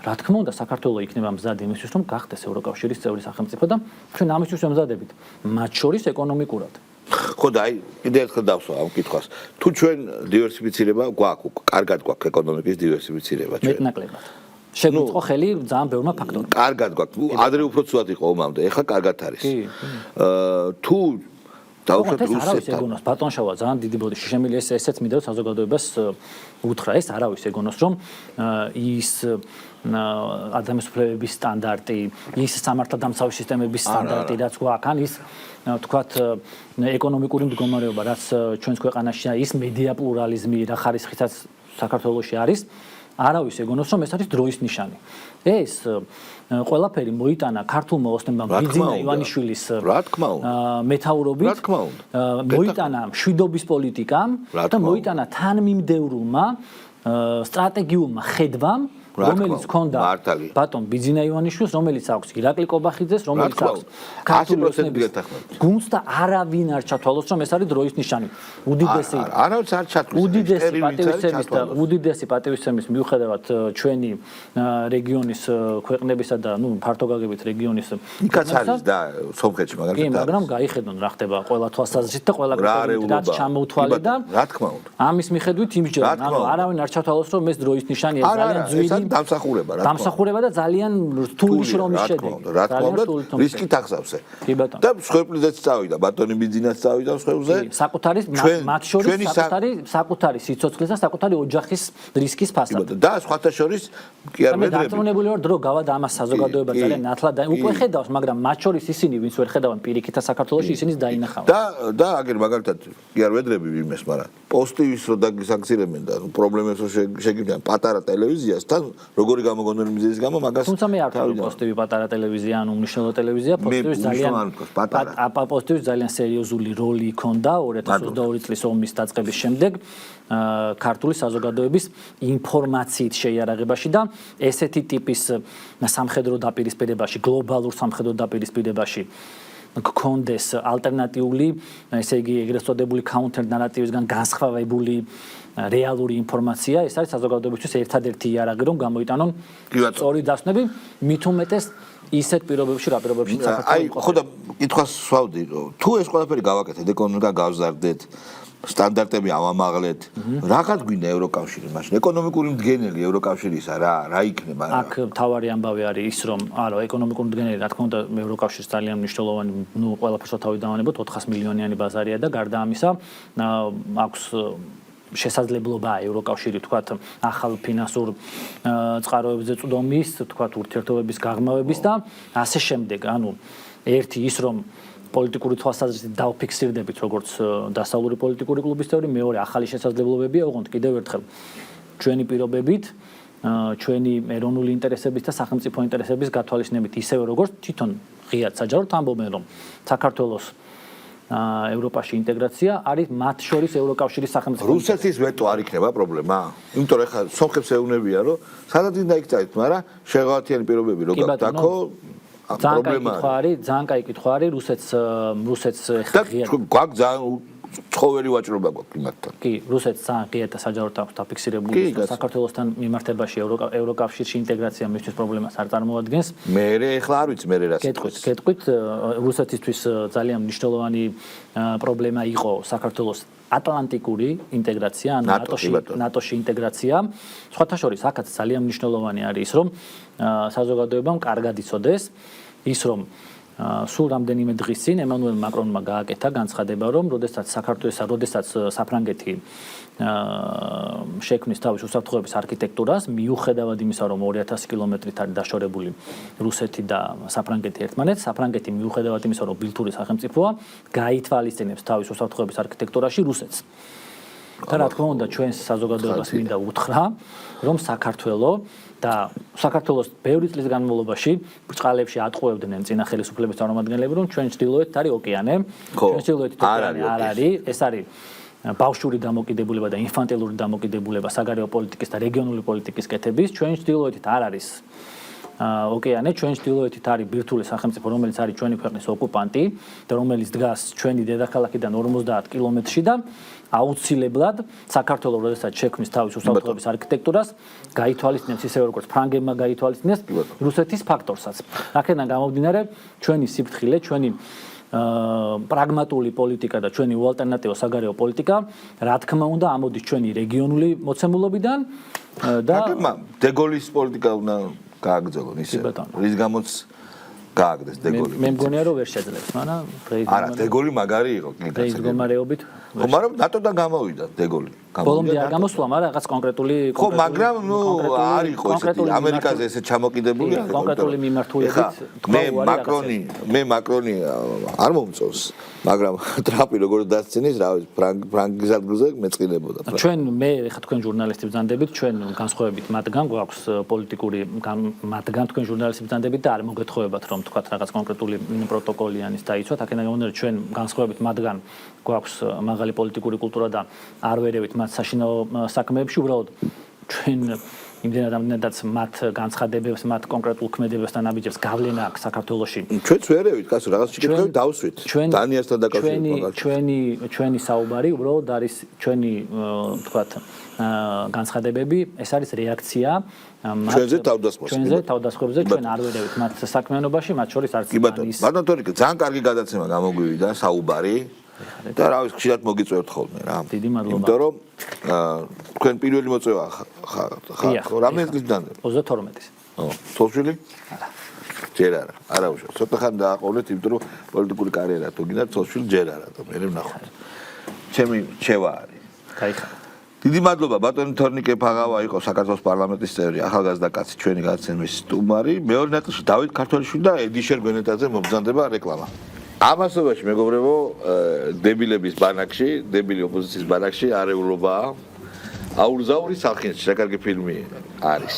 რა თქმა უნდა, საქართველოს იქნება მზად იმისთვის, რომ გახდეს ევროკავშირის წევრი სახელმწიფო და ჩვენ ამისთვის ვემზადებით, მათ შორის ეკონომიკურად. ხო და აი კიდევ ერთხელ დავსვა ამ კითხვას. თუ ჩვენ დივერსიფიცირება გვაქვს, კარგად გვაქვს ეკონომიკის დივერსიფიცირება ჩვენ. მეტნაკლებად. შეგვიწყო ხელი ძალიან ბევრმა ფაქტორმა. კარგად გვაქვს. ადრე უფრო ცუდად იყო ომამდე, ეხლა კარგად არის. თუ დავუშვათ რუსეთთან. ბატონშავა ძალიან დიდი ბოდიში შემიძლია ესეც მინდა საზოგადოებას უთხრა, ეს არავის ეგონოს რომ ის ადამიანის უფლებების სტანდარტი, ის სამართალდამცავი სისტემების სტანდარტი, რაც გვაქვს, ან ის თქვათ ეკონომიკური მდგომარეობა, რაც ჩვენს ქვეყანაშია, ის მედია პლურალიზმი, რა ხარისხითაც საქართველოში არის, არავის ეგონოს რომ ეს არის დროის ნიშანი. ეს ყველაფერი მოიტანა ქართულმა ოსნებამ ბიძინა ივანიშვილის მეთაურობით, მოიტანა მშვიდობის პოლიტიკამ და მოიტანა თანმიმდევრულმა სტრატეგიულმა ხედვამ, რომელიც ჰქონდა ბატონ ბიძინა ივანიშვილს, რომელიც აქვს ირაკლი კობახიძეს, რომელიც აქვს ქართულ ოსნების გუნდს და არავინ არ ჩათვალოს, რომ ეს არის დროის ნიშანი. არავის არ ჩათვალოს. უდიდესი პატივისცემის მიუხედავად ჩვენი რეგიონის ქვეყნებისა და ფართოგაგებით რეგიონის იქაც არის და სომხეთში მაგალითად. მაგრამ გაიხედონ რა ხდება ყველა თვალსაზრისით და ყველა კრიტერიუმით რაც ჩამოუთვალე და რა თქმა უნდა. ამის მიხედვით იმჯერა, ანუ არავინ არ ჩათვალოს, რომ ეს დროის ნიშანია, ძალიან ძვირი დამსახურება და ძალიან რთული შრომის შედეგი. რა თქმა უნდა, რისკით აღსავსე. და მსხვერპლზეც წავიდა, ბატონი ბიძინაც წავიდა მსხვერპლზე. საკუთარი მათ შორის საკუთარი სიცოცხლის და საკუთარი ოჯახის რისკის ფასად. და სხვათა შორის კი არ ვედრები. დარწმუნებული ვარ, დრო გავა და ამას საზოგადოება ძალიან ნათლად უკვე ხედავს, მაგრამ მათ შორის ისინი, ვინც ვერ ხედავენ პირიქითა საქართველოში, ისინიც დაინახავენ. და აგერ მაგალითად კი არ ვედრები იმეს, მაგრამ პოსტივის რო დაგისაგზირებენ და პრობლემებს რო შეგიძლია პატარა ტელევიზიასთან როგორი გამოგონილი მიზეზის გამო მაგას თუმცა მე არ ვთქვი პოსტივი პატარა ტელევიზია ან უმნიშვნელო ტელევიზია პოსტივის ძალიან სერიოზული როლი ჰქონდა 2022 წლის ომის დაწყების შემდეგ ქართული საზოგადოების ინფორმაციით შეიარაღებაში და ესეთი ტიპის სამხედრო დაპირისპირებაში გლობალურ სამხედრო დაპირისპირებაში გქონდეს ალტერნატიული ესე იგი ეგრეთ წოდებული counter narrative-ისგან განსხვავებული რეალური ინფორმაცია, ეს არის საზოგადოებისთვის ერთადერთი იარაღი, რომ გამოიტანონ სწორი დასკვნები, მით უმეტეს ისეთ პირობებში, რა პირობებში საქართველოს. აი, ხო და კითხვას ვსვავდი, თუ ეს ყველაფერი გავაკეთეთ, ეკონომიკა გავზარდეთ, სტანდარტები ავამაღლეთ, რაღაც გვინდა ევროკავშირი მაშინ, ეკონომიკური მდგენელი ევროკავშირისა რა იქნება? აქ მთავარი ამბავი არის ის, რომ არა, ეკონომიკური მდგენელი, რა თქმა უნდა, ევროკავშირს ძალიან მნიშვნელოვანი, ყველაფერს თავი დავანებოთ, 400 მილიონიანი ბაზარია და გარდა ამისა, აქვს შესაძლებლობა ევროკავშირი თქვათ ახალ ფინანსურ წყაროებზე წვდომის, თქვათ ურთიერთობების გაღრმავების და ასე შემდეგ. ანუ ერთი ის რომ პოლიტიკური თვალსაზრისით დავფიქსირდებით როგორც დასავლური პოლიტიკური კლუბის წევრი, მეორე ახალი შესაძლებლობებია, ოღონდ კიდევ ერთხელ ჩვენი პირობებით, ჩვენი ეროვნული ინტერესების და სახელმწიფო ინტერესების გათვალისწინებით ისევე როგორც თვითონ ღიად საჯაროდ ამბობენ, რომ საქართველოს ევროპაში ინტეგრაცია არის მათ შორის ევროკავშირის სახელმწიფო. რუსეთის ვეტო არ იქნება პრობლემა? იმიტომ რომ ხა სომხებს ეუნებია, რომ სადაც უნდა იქცეთ, მაგრამ შეღავათიანი პირობები რო გაქვთ, ძალიან კაი კითხვა არის, რუსეთს ხა ღიად. გვაქვს ძალიან ცხოველი ვაჭრობა გვაქვს იმათთან. კი, რუსეთს ძალიან ღიად და საჯაროდ აქვს დაფიქსირებული, რომ საქართველოსთან მიმართებაში ევროკავშირში ინტეგრაცია მისთვის პრობლემას არ წარმოადგენს. მე ეხლა არ ვიცი მე რას გეტყვით, რუსეთისთვის ძალიან მნიშვნელოვანი პრობლემა იყო საქართველოს ატლანტიკური ინტეგრაცია, ანუ ნატოში ინტეგრაცია. სხვათა შორის, აქაც ძალიან მნიშვნელოვანი არის, რომ საზოგადოებამ კარგად იცოდეს ის, რომ სულ რამდენიმე დღის წინ ემანუელ მაკრონმა გააკეთა განცხადება, რომ როდესაც საფრანგეთი შექმნის თავის უსაფრთხოების არქიტექტურას, მიუხედავად იმისა, რომ 2000 კილომეტრით არის დაშორებული რუსეთი და საფრანგეთი ერთმანეთს, საფრანგეთი მიუხედავად იმისა, რომ ბილთური სახელმწიფოა, გაითვალისწინებს თავის უსაფრთხოების არქიტექტურაში რუსეთს. და რა თქმა უნდა, ჩვენს საზოგადოებას მინდა უთხრა, რომ საქართველოს ბევრი წლის განმავლობაში ბრწყალებში ატყუებდნენ წინა ხელისუფლების წარმომადგენლები, რომ ჩვენ ჩრდილოეთით არის ოკეანე, ჩვენ ჩრდილოეთით ოკეანე არ არის, ეს არის ბავშვური დამოკიდებულება და ინფანტილური დამოკიდებულება საგარეო პოლიტიკის და რეგიონული პოლიტიკის კეთების, ჩვენ ჩრდილოეთით არ არის ოკეანე, ჩვენ ჩრდილოეთით არის ბირთვული სახელმწიფო, რომელიც არის ჩვენი ქვეყნის ოკუპანტი და რომელიც დგას ჩვენი დედაქალაქიდან 50 კილომეტრში და აუცილებლად საქართველოს როდესაც შექმნის თავის უსაფრთხოების არქიტექტურას გაითვალისწინებს ისევე როგორც ფრანგებმა გაითვალისწინეს რუსეთის ფაქტორსაც. აქედან გამომდინარე ჩვენი სიფრთხილე, ჩვენი პრაგმატული პოლიტიკა და ჩვენი უალტერნატივო საგარეო პოლიტიკა, რა თქმა უნდა, ამოდის ჩვენი რეგიონული მოცემულობიდან და დეგოლის პოლიტიკა უნდა გააგრძელონ ისე. რის გამოც გააგდეს დეგოლი. მე მგონია რომ ვერ შეძლებს, მაგრამ არა, დეგოლი მაგარი იყო, კლიენტის მდგომარეობით. ხო, მაგრამ ნატოდან გამოვიდა დეგოლი. ბოლომდე არ გამოსვლა, მაგრამ რაღაც კონკრეტული ხო, მაგრამ არ იყო ესეთი ამერიკაზე ესე ჩამოკიდებული არის. კონკრეტული მიმართულებით მე მაკრონი არ მომწონს, მაგრამ ტრამპი როგორც დასცინის, რა ვიცი, ფრანგის ადგილზე მეწყინებოდა. მე ხა თქვენ ჟურნალისტი ბრძანდებით, ჩვენ განსხვავებით მათგან გვაქვს პოლიტიკური მათგან თქვენ ժურნალისტი ბრძანდებით და არ მოგეთხოვებათ რომ თქვათ რაღაც კონკრეტული პროტოკოლიანის დაიცვათ, აქედან გამომდინარე ჩვენ განსხვავებით მათგან გვაქვს მაღალი პოლიტიკური კულტურა და არ ვერევით მათ საშინაო საქმეებში, უბრალოდ ჩვენ იმდენადაც მათ განცხადებებს, მათ კონკრეტულ ქმედებებს და ნაბიჯებს გავლენა აქვს საქართველოში. ჩვენც ვერევით, კაცო, რაღაც შეკითხები დავსვით. დანიასთან დაკავშირებით. ჩვენი საუბარი უბრალოდ არის ჩვენი თქვათ განცხადებები, ეს არის რეაქცია ჩვენზე თავდასხმებზე, ჩვენ არ ვერევით მათ საქმიანობაში, მათ შორის არც ის. ბატონო თორიკე, ძალიან კარგი გადაცემა გამოგვივიდა, საუბარი. და რა ვიცი, ხშირად მოგიწევთ ხოლმე რა. დიდი მადლობა. იმიტომ რომ თქვენ პირველი მოწვევა ხო, რამდენი წლის ბრძანდება? 32-ის. თოლშვილი? არა. ჯერ არა, არა უშო. ცოტა ხან დააყოლეთ, იმიტომ რომ პოლიტიკური კარიერა თუ გინდა თოლშვილი ჯერ არა, და მე ვნახოთ. ჩემი რჩევა არის. კაიხა. დიდი მადლობა, ბატონი თორნიკე ფაღავა იყო საქართველოს პარლამენტის წევრი, ახალგაზრდა კაცი, ჩვენი გადაცემის სტუმარი. მეორე ნაწილში დავით ქართველიშვილი და ედიშერ გვენეტაძე მობრძანდება რეკლამა. ამასობაში მეგობრებო, დებილების ბანაკში, დებილი ოპოზიციის ბანაკში არეულობაა. აურზაურის სახინში, რა კარგი ფილმი არის.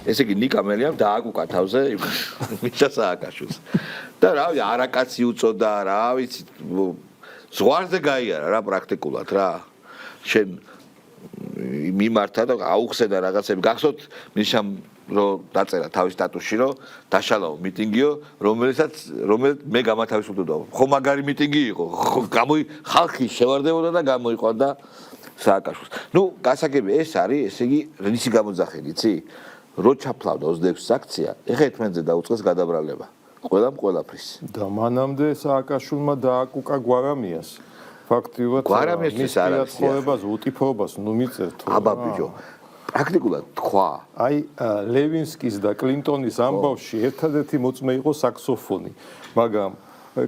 ესე იგი ნიკა მელიამ დააკუკა თავზე მიშა სააკაშვილს. და რა ვიცი, არაკაცი უწოდა, რა ვიცი, ზღვარზე გაიარა რა პრაქტიკულად რა. შენ მიმართა და აუხსედა რაღაცები. გახსოვთ მიშამ რომ დაწერა თავის სტატუსში რომ დაშალაო მიტინგიო, რომელიც მე გამათავისუფლდა. ხო მაგარი მიტინგი იყო. ხალხი შევარდებოდა და გამოიყვანდა სააკაშვილს. ნუ გასაგები ეს არის, ესე იგი რისი გამოძახილი, იცი? რო ჩაფლავდა 26 აქცია, ეხა ერთმანეთზე დაუწყეს გადაბრალება. ყველაფრის. და მანამდე სააკაშვილმა დააკუკა გვარამიას. ფაქტიურად გვარამიასთვის არ არის ცხოვრებას, უტიფოებას, ნუ მიწერთ. აბა ბიჭო, პრაქტიკულად თქვა. აი ლევინსკის და კლინტონის ამბავში ერთადერთი მოწმე იყო საქსოფონი, მაგრამ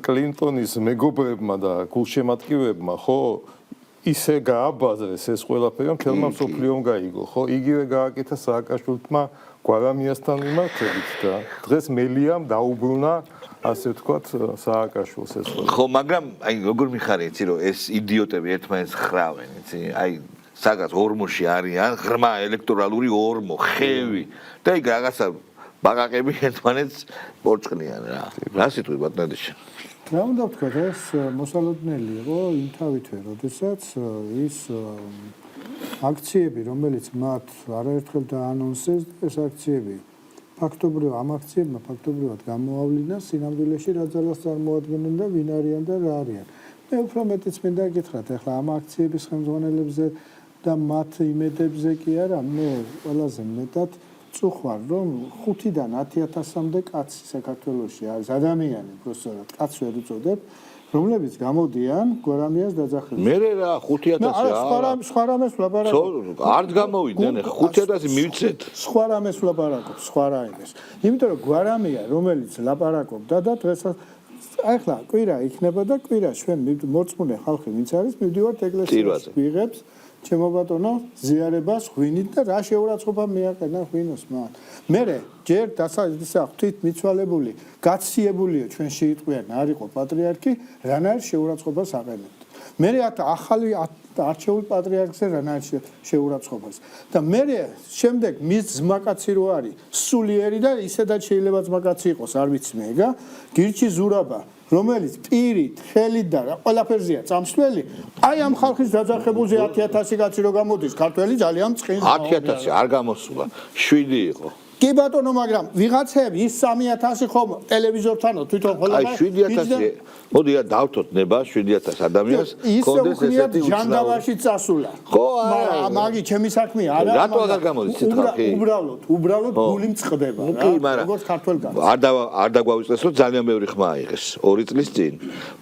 კლინტონის მეგობრებმა და გულშემატკივრებმა ხო ისე გააბაზრეს ეს ყველაფერი, რომ თელმა მსოფლიომ გაიგო, ხო? იგივე გააკეთა სააკაშვილმა გვარამიასთან მიმართებით და დღეს მელიამ დაუბრუნა ასე ვთქვათ სააკაშვილს ეს ყველა. ხო, მაგრამ აი როგორ მიხარია, იცი რომ ეს იდიოტები ერთმანეთს ხრავენ, იცი? აი საგას ორმოში არიან, ღრმა ელექტორალური ორმო, ხევი და იქ რაღაცა ბაყაყები ერთმანეთს პორწყნიან რა. რა სიტყვი ბატონეშა? რა უნდა ვთქვათ, ეს მოსალოდნელი იყო იმ თავითვე, როდესაც ის აქციები, რომელიც მათ არაერთხელ დაანონსეს, ეს აქციები ფაქტობრივად ამ აქციებმა ფაქტობრივად გამოავლინა სინამდვილეში რა ძალას წარმოადგენენ და ვინ არიან და რა არიან. მე უფრო მეტიც მინდა გითხრათ, ახლა ამ აქციების ხელმძღვანელებზე და მათ იმედებზე კი არა, მე ყველაზე მეტად წუხარ, რომ 5-დან 10,000-მდე კაცი საქართველოში არის ადამიანი, პროფესორად, კაც ვერ უწოდებ, რომლებიც გამოდიან გვარამიას დაძახილებას. მე რა 5,000 სხვა რამეს ვლაპარაკობ. არ გამოვიდნენ, 5,000 მივცეთ. სხვა რამეს ვლაპარაკობ, სხვა რაიმეს. იმიტომ რომ გვარამია, რომელიც ლაპარაკობდა და დღესაც ახლა კვირა იქნება და კვირა ჩვენ მორწმუნე ხალხი ვინც არის, მივდივართ ეკლესიაში, ვიღებს ჩემო ბატონო ზიარებას ღვინით და რა შეურაცხყოფა მიაყენა ღვინოს მათ. მერე ჯერ დასაწყისა ღვთით მიცვალებული, გაციებულიო ჩვენში იყვიან, არ იყო პატრიარქი, რანაირ შეურაცხყოფას აყენებთ. მერე ახალი არჩეულ პატრიარქზე რანაირ შეურაცხყოფას. და მერე შემდეგ მის ძმაკაცი რო არის, სულიერი და ისედაც შეიძლება ძმაკაცი იყოს, არ ვიცი მე, ეგა, გირჩი ზურაბა რომელიც პირით, ხელით და ყველაფერზეა წამსვლელი, აი ამ ხალხის დაძახებულზე 10,000 კაცი რო გამოდის, ქართველი ძალიან წყინს. 10,000 არ გამოსულა, 7 იყო. კი ბატონო, მაგრამ ვიღაცები ის 3,000 ხომ ტელევიზორთანო თვითონ ხოლმე აი 7,000 მოდი დავთოთ ნება 7,000 ადამიანს კონდეს ესეთი ჯანდავაში წასულა. ხო, მაგი ჩემი საქმეა, არა. რატო აღარ გამოდის ხალხი? უბრალოდ გული მწყდება რა. როგორც ქართველგან. არ დაგვავიწყდეს რომ ძალიან ბევრი ხმა აიღეს 2 წლის წინ,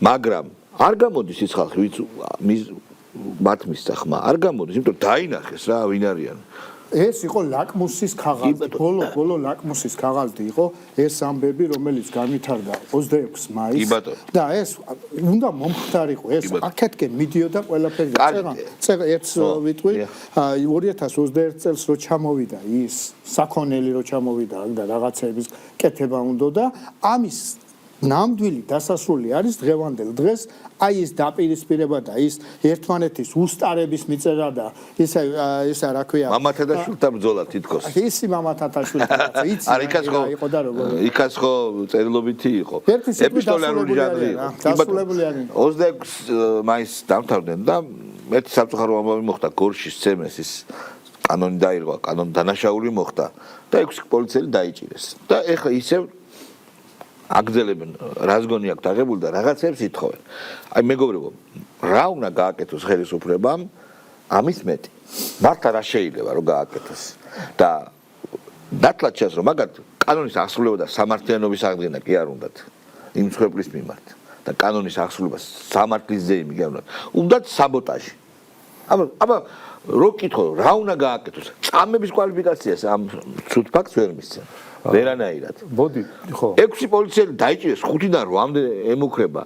მაგრამ არ გამოდის ის ხალხი, ვინც მათ მისცა ხმა, არ გამოდის, იმიტომ რომ დაინახეს რა ვინ არიან. ეს იყო ლაკმუსის ქაღალდი, ბოლო ლაკმუსის ქაღალდი იყო ეს ამბები, რომელიც განვითარდა 26 მაისს და ეს უნდა მომხდარიყო, ეს აქეთკენ მიდიოდა ყველაფერი. ერთს ვიტყვი, 2021 წელს რო ჩამოვიდა ის საქონელი რო ჩამოვიდა და რაღაცების კეთება უნდა და ამის ნამდვილი დასასრული არის დღევანდელ დღეს აი ეს დაპირისპირება და ის ერთმანეთის უსტარების მიწერა და ისა რა ქვია მამათათაშვილთა ბრძოლა თითქოს ისი მამათათაშვილთა იცი იყო და როგორ იქაც ხო წერილობითი იყო ეპისტოლარული ჟანრი იყო 26 მაისს დამთავრდნენ და ერთი სამწუხარო ამბავი მოხდა გორშის ცემესის კანონი დაირღვა კანონ დანაშაული მოხდა და 6 პოლიციელი დაიჭირეს და ეხლა ისევ აგზელებენ რას გონი აქვს აღებული და რაღაცებს ითხოვენ. აი მეგობრებო, რა უნდა გააკეთოს ხელისუფლებამ? ამის მეტი. მართლა რა შეიძლება რომ გააკეთოს? და დათლად ჩანს რომ მაგათ კანონის აღსრულება და სამართლიანობის აღდგენა კი არ უნდათ იმ მსხვერპლის მიმართ და კანონის აღსრულება სამართლის ზეიმი კი არ უნდათ. უნდათ საბოტაჟი. აბა რო კითხო რა უნდა გააკეთოს? წამების კვალიფიკაციას ამ ცუდ ფაქტს ვერ მისცემ. ვერანაირად. მოდი, ხო. 6 პოლიციელი დაიჭირეს 5-დან 8-მდე ემუქრება.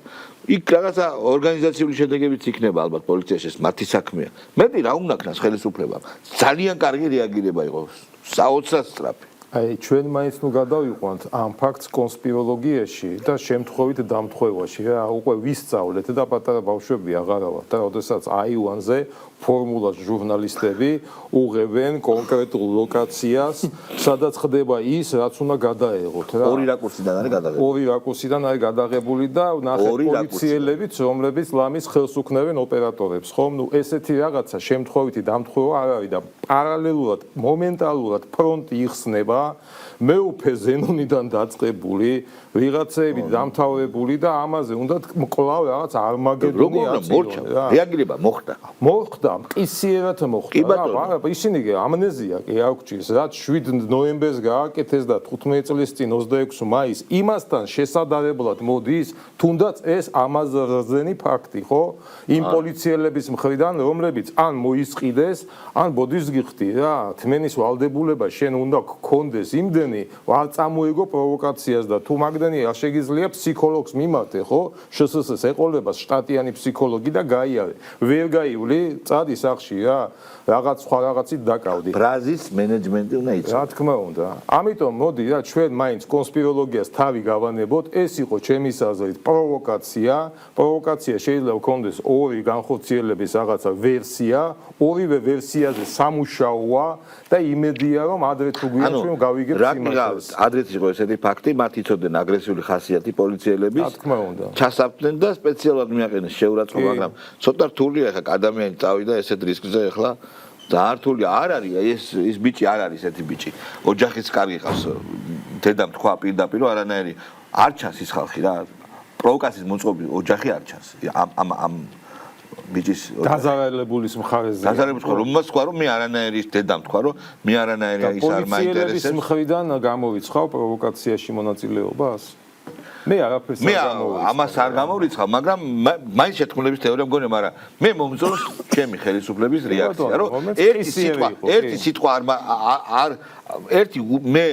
იქ რაღაცა ორგანიზაციული შედეგებიც იქნება ალბათ პოლიციაში, ეს მათი საქმეა. მეტი რა უნდა ქნას ხელისუფლებამ? ძალიან კარგი რეაგირება იყო. საოცრად სწრაფი. აი ჩვენ მაინც ნუ გადავიყვანთ ამ ფაქტს კონსპიროლოგიაში და შემთხვევით დამთხოვაში რა უკვე ვისწავლეთ და პატარა ბავშვები აღარა ვართ და ოდესაც აივანზე ფორმულას ჟურნალისტები უღებენ კონკრეტულ ლოკაციას სადაც ხდება ის რაც უნდა გადაეღოთ რა ორი რაკურსიდან არის გადაღებული და ნახეთ პოლიციელებიც რომლებიც ლამის ხელს უქნევენ ოპერატორებს ხომ ნუ ესეთი რაღაცა შემთხვევითი დამთხოვა არ არის და პარალელურად მომენტალურად ფრონტი იხსნება მეუფე ზენონიდან დაწყებული ვიღაცები დამთავრებული და ამაზე უნდა მკლავ რაღაც არმაგედონი აწიო რა რეაგირება მოხდა მყისიერად მოხდა რა ისინი ამნეზია კი აქვს რაც 7 ნოემბერს გააკეთეს და 15 წლის წინ 26 მაისს იმასთან შესაძლებლად მოდის თუნდაც ეს ამაზრზენი ფაქტი ხო იმ პოლიციელების მხრიდან რომლებიც ან მოისყიდეს ან ბოდიშს გიხდი რა თმენის ვალდებულება შენ უნდა გქონდეს იმდენ მაგდენი არ წამოიგო პროვოკაციას და თუ მაგდენი არ შეგიძლია ფსიქოლოგს მიმართე, ხო? შსს ეყოლებას შტატიანი ფსიქოლოგი და გაიარე. ვერ გაივლი, წადი სახში რა. რაღაც სხვა რაღაცით დაკავდი. ბრაზის მენეჯმენტი უნდა იცოდე. რა თქმა უნდა. ამიტომ მოდი რა ჩვენ მაინც კონსპიროლოგიას თავი გავანებოთ. ეს იყო ჩემის აზრით პროვოკაცია. პროვოკაცია შეიძლება გქონდეს ორი განხორციელების რაღაცა ვერსია, ორივე ვერსიაზე სამუშაოა და იმედია რომ ადრე თუ გვიან ჩვენ გავიგებთ იმას. ადრეც იყო ესეთი ფაქტი, მათ იცოდნენ აგრესიული ხასიათი პოლიციელების. რა თქმა უნდა. ჩასაფრდნენ და სპეციალურად მიაყენეს შეურაცხყოფა, მაგრამ ცოტა რთულია ხა ადამიანი წავიდა ესეთ რისკზე ახლა ძალიან რთულია. არ არის ეს ბიჭი არ არის ესეთი ბიჭი. ოჯახიც კარგი ყავს. დედამ თქვა პირდაპირ არანაირი არ ჩანს ის ხალხი რა. პროვოკაციის მოწყობილი ოჯახი არ ჩანს. ამ ბიჭის დაზარალებულის მხარეზე. დაზარალებულის მხარეზე რომ თქვა რომ მე არანაირი დედამ თქვა რომ მე არანაირი ის არ მაინტერესებს. პოლიციელების მხრიდან გამოვიცხავ პროვოკაციაში მონაწილეობას? მე არაფერს არ გამოვიცხავ. ამას არ გამოვიცხავ, მაგრამ მაინც შეთქმულების თეორია მგონია, მაგრამ მე მომწონს ჩემი ხელისუფლების რეაქცია, რომ ერთი სიტყვა არ ერთი მე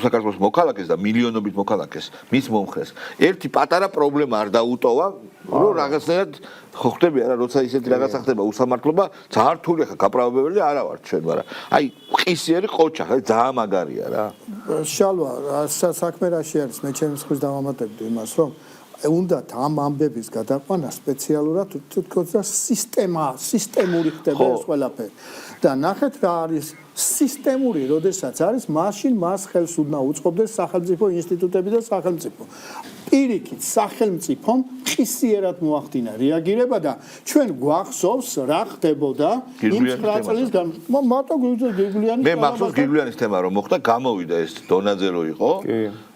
საქართველოს მოქალაქეს და მილიონობით მოქალაქეს მის მომხრეს ერთი პატარა პრობლემა არ დაუტოვა რომ რაღაცნაირად ხო ხდება რა როცა ისეთი რაღაცა ხდება უსამართლობა ძალიან რთულია ხა გაправებებელი არა ვარ ჩვენ მაგრამ აი ყისიერი ყოჩა ხა ძალიან მაგარია რა შალვა საქმე რაში არის მე ჩემს ხვის დავამატებდი იმას რომ უნდათ ამ ამბების გადაყვანა სპეციალურად თვითონ და სისტემური ხდება ეს ყველაფერი და ნახეთ რა არის სისტემური, როდესაც არის, მაშინ მას ხელს უნდა უწყობდეს სახელმწიფო ინსტიტუტები და სახელმწიფო. პირიქით, სახელმწიფომ ხისიერად მოახდინა რეაგირება და ჩვენ გვახსოვს რა ხდებოდა იმ 9 წლის მარტო გიგვიანის მე მახსოვს გიგვიანის თემა რომ მოხდა, გამოვიდა ეს დონაძე რო იყო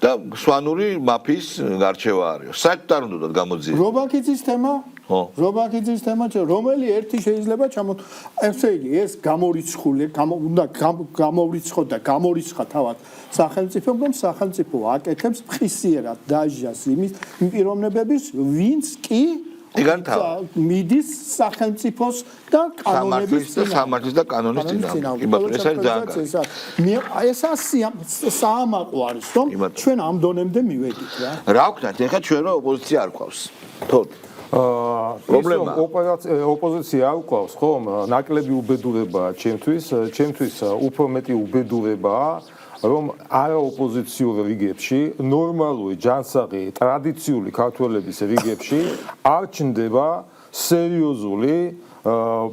და სვანური მაფიის გარჩევა არის. საერთოდ არ უნდა გამოძიეს. რობაქიძის თემა რობაქიძის თემა რომელი ერთი შეიძლება ესე იგი ეს გამორიცხული უნდა გამორიცხოთ და გამორიცხა თავად სახელმწიფომ რომ სახელმწიფო აკეთებს ხისიერად დაჟას იმის პიროვნებების ვინც კი მიდის სახელმწიფოს და კანონების სამართლის და კანონის წინააღმდეგ. ეს არის ძალიან კარგი. ეს საამაყო არის რომ ჩვენ ამ დონემდე მივედით რა. რა ვქნათ ეხლა ჩვენ რა ოპოზიცია არ ყავს. თორე პრობლემა ოპოზიცია არ ყავს ხომ ნაკლები უბედურებაა ჩემთვის უფრო მეტი უბედურებაა რომ არა ოპოზიციურ რიგებში ნორმალური ჯანსაღი ტრადიციული ქართველების რიგებში არ ჩნდება სერიოზული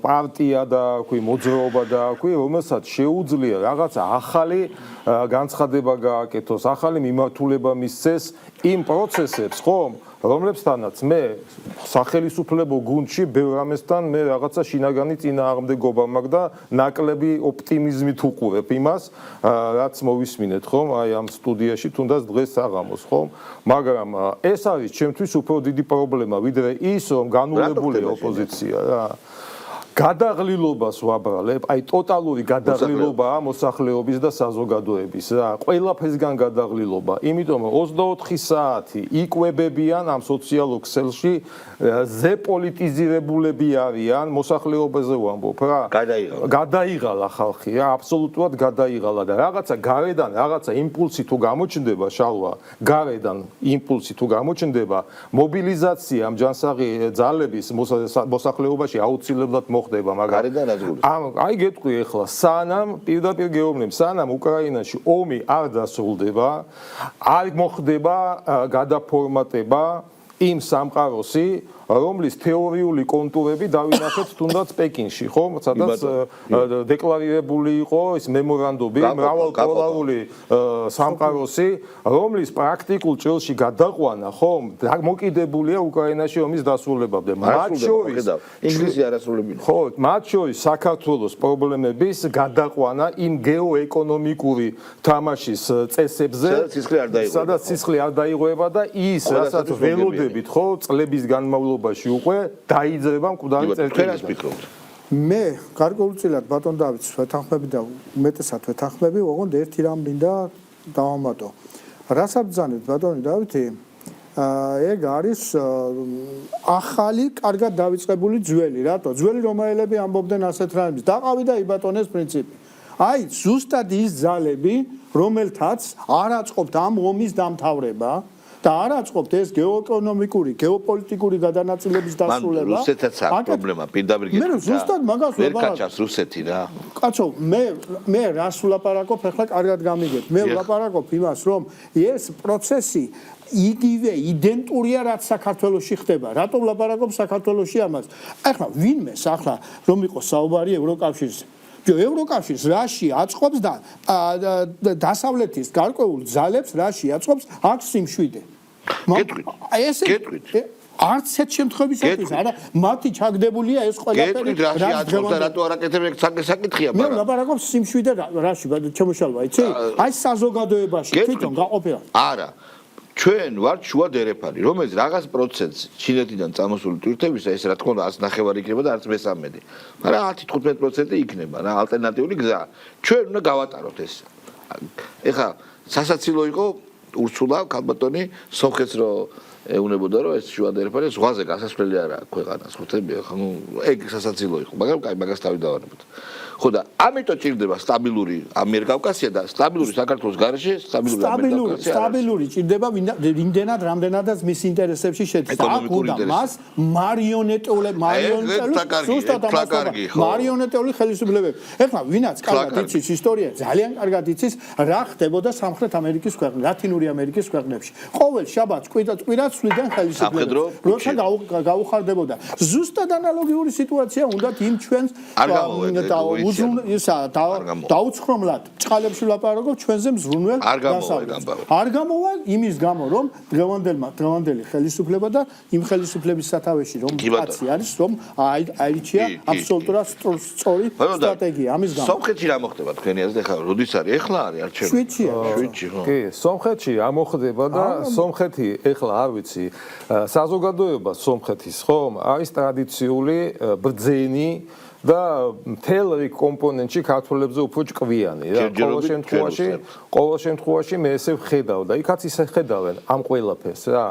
პარტია და აქვე მოძრაობა და აქვე რომელსაც შეუძლია რაღაცა ახალი განცხადება გააკეთოს ახალი მიმართულება მისცეს იმ პროცესებს ხომ რომლებსთანაც მე სახელისუფლებო გუნდში ბევრ ამასთან მე რაღაცა შინაგანი წინააღმდეგობა მაქვს და ნაკლები ოპტიმიზმით უყურებ იმას რაც მოვისმინეთ ხომ აი ამ სტუდიაში თუნდაც დღეს საღამოს ხომ მაგრამ ეს არის ჩემთვის უფრო დიდი პრობლემა ვიდრე ის რომ განულებულია ოპოზიცია რა გადაღლილობას ვაბრალებ, აი ტოტალური გადაღლილობაა მოსახლეობის და საზოგადოების რა, ყველაფერსგან გადაღლილობა, იმიტომ რომ 24 საათი იკვებებიან ამ სოციალურ ქსელში, ზეპოლიტიზირებულები არიან, მოსახლეობაზე ვამბობ რა. გადაიღალა ხალხი რა, აბსოლუტურად გადაიღალა და რაღაცა გარედან, რაღაცა იმპულსი თუ გამოჩნდება, შალვა, გარედან იმპულსი თუ გამოჩნდება, მობილიზაცია ამ ჯანსაღი ძალების მოსახლეობაში აუცილებლად ხდება მაგრამ აი გეტყვი ახლა სანამ პირდაპირ გეუბნებ სანამ უკრაინაში ომი არ დასრულდება არ მოხდება გადაფორმატება იმ სამყაროსი რომლის თეორიული კონტურები დავინახეთ თუნდაც პეკინში ხო სადაც დეკლარირებული იყო ის მემორანდუმი მრავალპოლარული სამყაროსი რომლის პრაქტიკულ ჭრილში გადაყვანა ხო მოკიდებულია უკრაინაში ომის დასრულებამდე მათ შორის ინგლისი არასრულებია ხო მათ შორის საქართველოს პრობლემების გადაყვანა იმ გეოეკონომიკური თამაშის წესებზე სადაც სისხლი არ დაიღუება და ის რასაც ველოდებით ხო წლების განმავლობაში უკვე დაიძრება მკვდარი წერტილები. მე გარკვეულწილად ბატონ დავითს ვეთანხმები და უმეტესად ვეთანხმები, ოღონდ ერთი რამ მინდა დავამატო. რასაც ბრძანებთ ბატონი დავითი, ეგ არის ახალი, კარგად დავიწყებული ძველი, რატო? ძველი რომაელები ამბობდნენ ასეთ რამებს. დაყავი და იბატონეს პრინციპი. აი ზუსტად ის ძალები, რომელთაც არ აწყობთ ამ ომის დამთავრება და არ აწყობთ ეს გეოეკონომიკური, გეოპოლიტიკური გადანაწილების დასრულება. მან რუსეთაც აქვს პრობლემა, პირდაპირ მე ზუსტად მაგას ვერ ვაპარაკობ. კაჩავს რუსეთი რა. კაცო, მე რას ვლაპარაკობ, ახლა კარგად გამიგეთ. მე ვლაპარაკობ იმას, რომ ეს პროცესი იგივე იდენტურია, რაც საქართველოში ხდება. რატო ვლაპარაკობ საქართველოში ამას? ახლა ვინმეს ახლა რომ იყოს საუბარი ევროკავშირზე. ევროკავშირს რაში აწყობს და დასავლეთის გარკვეულ ძალებს რაში აწყობს აქ სიმშვიდე. გეტყვით. არც ერთ შემთხვევისათვის არა მათი ჩაგდებულია ეს ყველაფერი რაში აწყობს და რატო არ აკეთებ ეგ საკითხია მაგრამ მე ვლაპარაკობ სიმშვიდე რაში ჩამოშალვა იცი აი საზოგადოებაში თვითონ გაყოფილა არა ჩვენ ვართ შუა დერეფანი რომელიც რაღაც პროცენტს ჩინეთიდან წამოსული ტვირთებისა ეს რა თქმა უნდა 1/9 იქნება და არც მე-13 მაგრამ 10-15% იქნება რა ალტერნატიული გზა ჩვენ უნდა გავატაროთ ეს ეხა სასაცილო იყო ურსულა ქალბატონი სომხეთს რო ეუნებოდა რომ ეს შუა დერეფანი ზღვაზე გასასვლელი არა ქვეყანას ხვდები ხა ნუ ეგ სასაცილო იყო მაგრამ კაი მაგას თავი დავანებოთ ხო და ამიტომ ჭირდება სტაბილური ამიერკავკასია და სტაბილური საქართველოს გარეშე სტაბილური ჭირდება ვინდენად რამდენადაც მის ინტერესებში შედის აქ უნდა მას მარიონეტული ხელისუფლებები ეხლა ვინაც კარგად იცის ისტორია ძალიან კარგად იცის რა ხდებოდა სამხრეთ ამერიკის ქვეყნებში ლათინური ამერიკის ქვეყნებში ყოველ შაბათს კვირას სვლიდან ხელისუფლებას როცა გაუხარდებოდა ზუსტად ანალოგიური სიტუაცია უნდა იმ ჩვენს დაუცხრომლად ჭყალებში ვლაპარაკობ ჩვენზე მზრუნველ დასავლეთს არ გამოვა იმის გამო რომ დღევანდელი ხელისუფლება და იმ ხელისუფლების სათავეში რომ კაცი არის რომ აირჩია აბსოლუტურად სწორი სტრატეგია ამის გამო სომხეთში რა მოხდება თქვენი აზრით ახლა როდის არის ახლა არის არჩევნები შვიდში ხო კი სომხეთში რა მოხდება და სომხეთი ახლა არ ვიცი საზოგადოება სომხეთის ხომ არის ტრადიციული ბრძენი და მთელ რიგ კომპონენტში ქართველებზე უფრო ჭკვიანი რა ყოველ შემთხვევაში მე ესე ვხედავ და იქაც ისე ხედავენ ამ ყველაფერს რა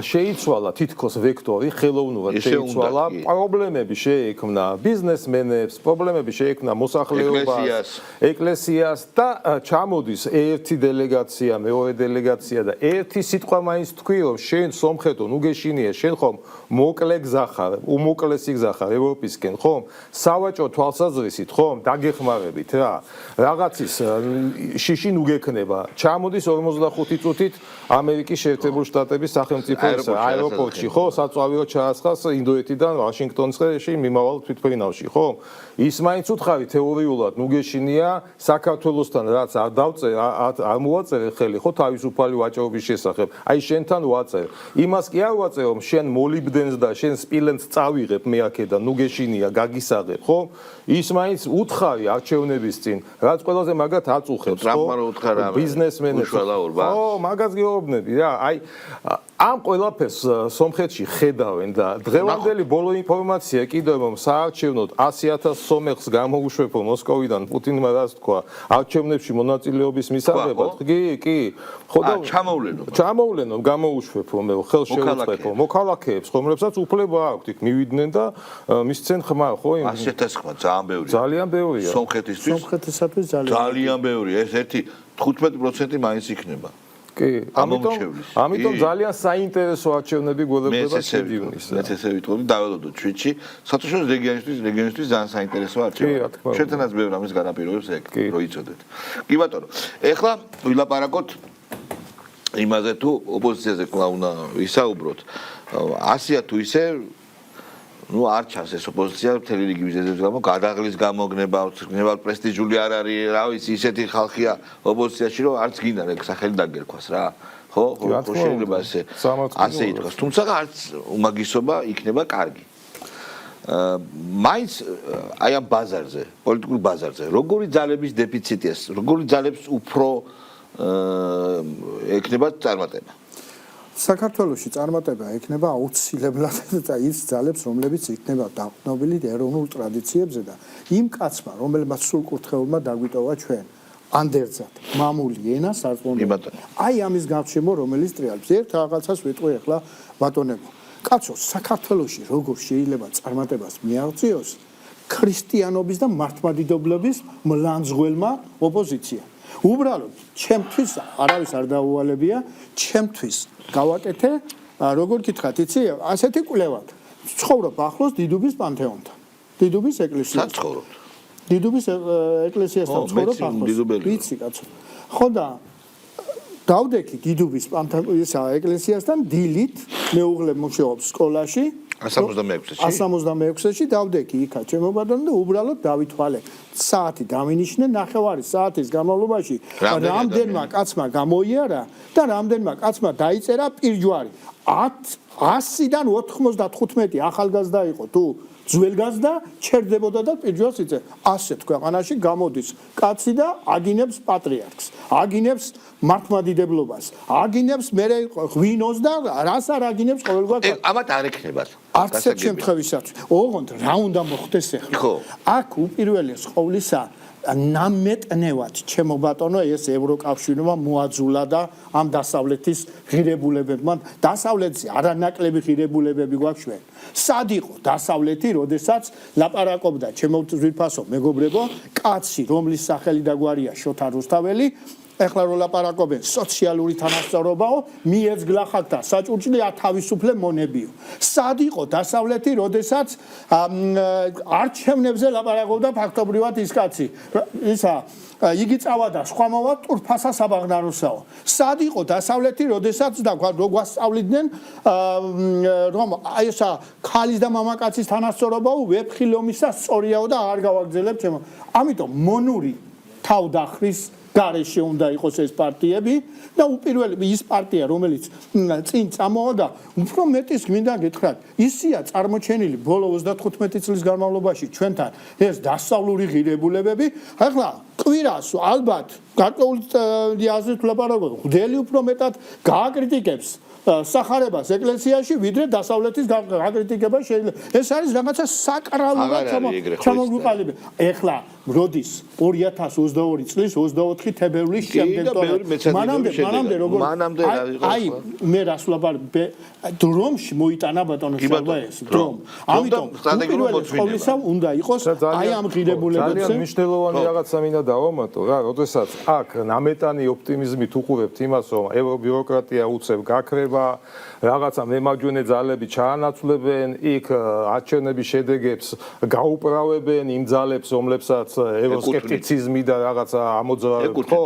შეიცვალა თითქოს ვექტორი ხელოვნურად შეიცვალა პრობლემები შეექმნა ბიზნესმენებს პრობლემები შეექმნა მოსახლეობას ეკლესიას და ჩამოდის ერთი დელეგაცია მეორე დელეგაცია და ერთი სიტყვა მაინც თქვი რომ შენ სომხეთო ნუ გეშინია შენ ხომ მოკლე გზა ხარ უმოკლესი გზა ხარ ევროპისკენ ხომ სავაჭრო თვალსაზრისით ხომ დაგეხმარებით რა რაღაცის შიში ნუ გექნება ჩამოდის 45 წუთით ამერიკის შეერთებული შტატების სახელმწიფოს აეროპორტში ხო საწვავიო ჩაასხას ინდოეთიდან ვაშინგტონში მიმავალ თვითმფრინავში ხო ის მაინც უთხარი თეორიულად ნუ გეშინია საქართველოსთან რაც არ მოვაწერე ხელი ხო თავისუფალი ვაჭრობის შესახებ აი შენთან ვაწერ იმას კი არ ვაწერ რომ შენ მოლიბდენს და შენ სპილენს წავიღებ მე აქედან ნუ გეშინია გაგისაღებ ხო ის მაინც უთხარი არჩევნების წინ რაც ყველაზე მაგათ აწუხებს ხო ბიზნესმენებს ხო მაგას გეუბნები რა აი ამ ყველაფერს სომხეთში ხედავენ და დღევანდელი ბოლო ინფორმაცია კიდევ რომ საარჩევნოდ 100,000 სომეხს გამოუშვებო მოსკოვიდან პუტინმა რას თქვა არჩევნებში მონაწილეობის მისაღებად კი ხო და ჩამოვლენო გამოუშვებო მე ხელს შეუწყებო მოქალაქეებს რომლებსაც უფლება აქვთ იქ მივიდნენ და მისცენ ხმა ხო 100,000 ხმა ძალიან ბევრია სომხეთისათვის ძალიან ბევრია ეს ერთი 15% მაინც იქნება კი ამიტომ ძალიან საინტერესო არჩევნები გველებდება ივნისს მეც ესე ვიტყოდი დაველოდოთ ჩვიდში სათუშოს რეგიონისთვის ძალიან საინტერესო არჩევნები ჩვენთანაც ბევრ ამის განაპირობებს ეგ რო იცოდეთ კი ბატონო ეხლა ვილაპარაკოთ იმაზე თუ ოპოზიციაზე კვლავ უნდა ვისაუბროთ ასია თუ ისე ну არ ჩანს ეს ოპოზიცია მთელი რიგი მიზეზების გამო გადაღლის გამო გნებავ პრესტიჟული არ არის რა ვიცი ისეთი ხალხია ოპოზიციაში რომ არც გინდა ეგ სახელი დაგერქვას რა ხო შეიძლება ასე ითქვას თუმცა არც უმაგისობა იქნება კარგი მაინც აი ამ ბაზარზე პოლიტიკურ ბაზარზე როგორი ძალების დეფიციტია როგორი ძალებს უფრო ექნება წარმატება საქართველოში წარმატება ექნება აუცილებლად და ის ძალებს რომლებიც იქნება დაყრდნობილი ეროვნულ ტრადიციებზე და იმ კაცმა რომელმაც სულკურთხეულმა დაგვიტოვა ჩვენ ანდერძად მამული ენა სარწმუნოა აი ამის გარშემო რომელიც ტრიალებს ერთ რაღაცას ვიტყვი ახლა ბატონებო კაცო საქართველოში როგორ შეიძლება წარმატებას მიაღწიოს ქრისტიანობის და მართლმადიდებლობის მლანძღველმა ოპოზიციამ. უბრალოდ ჩემთვის არავის არ დაუვალებია, ჩემთვის გავაკეთე, როგორ გითხრათ, იცი, ასეთი კვლევა. ცხოვრობ ახლოს დიდუბის პანთეონთან. დიდუბის ეკლესიასთან. საცხოვრობ. დიდუბის ეკლესიასთან ცხოვრობ ახლოს. ვიცი, კაცო. ხო და დავდექი დიდუბის ეკლესიასთან დილით, მეუღლე მუშაობს სკოლაში. 166-ში დავდექი იქა ჩემო ბატონო და უბრალოდ დავითვალე. საათი დამინიშნე, ნახევარი საათის განმავლობაში რამდენმა კაცმა გამოიარა და რამდენმა კაცმა დაიწერა პირჯვარი. 100-დან 95 ახალგაზრდა იყო თუ ძველგაზრდა ჩერდებოდა და პირჯვარს იწევდა. ასეთ ქვეყანაში გამოდის კაცი და აგინებს პატრიარქს, აგინებს მართლმადიდებლობას, აგინებს მერე ღვინოს და რას არ აგინებს ყოველგვარ ამათ არ ექნება. არც ერთ შემთხვევისათვის. ოღონდ რა უნდა მოხდეს ახლა? აქ უპირველეს ყოვლისა ნამეტნევად ჩემო ბატონო ეს ევროკავშირმა მოაძულა და ამ დასავლეთის ღირებულებებმა დასავლეთზე არანაკლები ღირებულებები გვაქვს ჩვენ. სად იყო დასავლეთი, როდესაც ლაპარაკობდა ჩემო ძვირფასო მეგობრებო, კაცი, რომლის სახელი და გვარია შოთა რუსთაველი, ეხლა რო ლაპარაკობენ სოციალური თანასწორობაო, მიეძგლა ხალხთა საჭურჭლი ათავისუფლე მონებიო. სად იყო დასავლეთი, როდესაც არჩევნებზე ლაპარაკობდა ფაქტობრივად ის კაცი, ისა იგი წავადა სხვა მოვა ტურფასა საბაღნაროსაო. სად იყო დასავლეთი, როდესაც და გვასწავლიდნენ რომ ესა ქალის და მამაკაცის თანასწორობაო, ვეფხილომისა სწორიაო და აღარ გავაგრძელებ ჩემო. ამიტომ მონური თავდახრის გარეშე უნდა იყოს ეს პარტიები და უპირველეს ის პარტია რომელიც წინ წამოვა და უფრო მეტის გვინდა გითხრათ ისია წარმოჩენილი ბოლო 35 წლის განმავლობაში ჩვენთან ეს დასავლური ღირებულებები ახლა კვირას ალბათ გარკვეული აზრით ვლაპარაკობ ღვთელი უფრო მეტად გააკრიტიკებს სახარებას ეკლესიაში ვიდრე დასავლეთის გაკრიტიკება შეიძლება ეს არის რაღაცა საკრალურად ჩამოგვიყალიბე ეხლა როდის 2022 წლის 24 თებერვლის შემდეგ მანამდე როგორ აი მე რას ვლაპარაკობ დრომში მოიტანა ბატონო შალვა ეს დრომ ამიტომ უპირველეს ყოვლისა უნდა იყოს აი ამ ღირებულებებზე ძალიან მნიშვნელოვანი რაღაცა მინდა დავამატო რა როდესაც აქ ნამეტანი ოპტიმიზმით უყურებთ იმას რომ ევრობიუროკრატია უცებ გაქრება რაღაცა მემარჯვენე ძალები ჩაანაცვლებენ იქ არჩევნების შედეგებს გაუправებენ იმ ძალებს რომლებსაც ევროსკეპტიციზმი და რაღაცა ამოძრავები ხო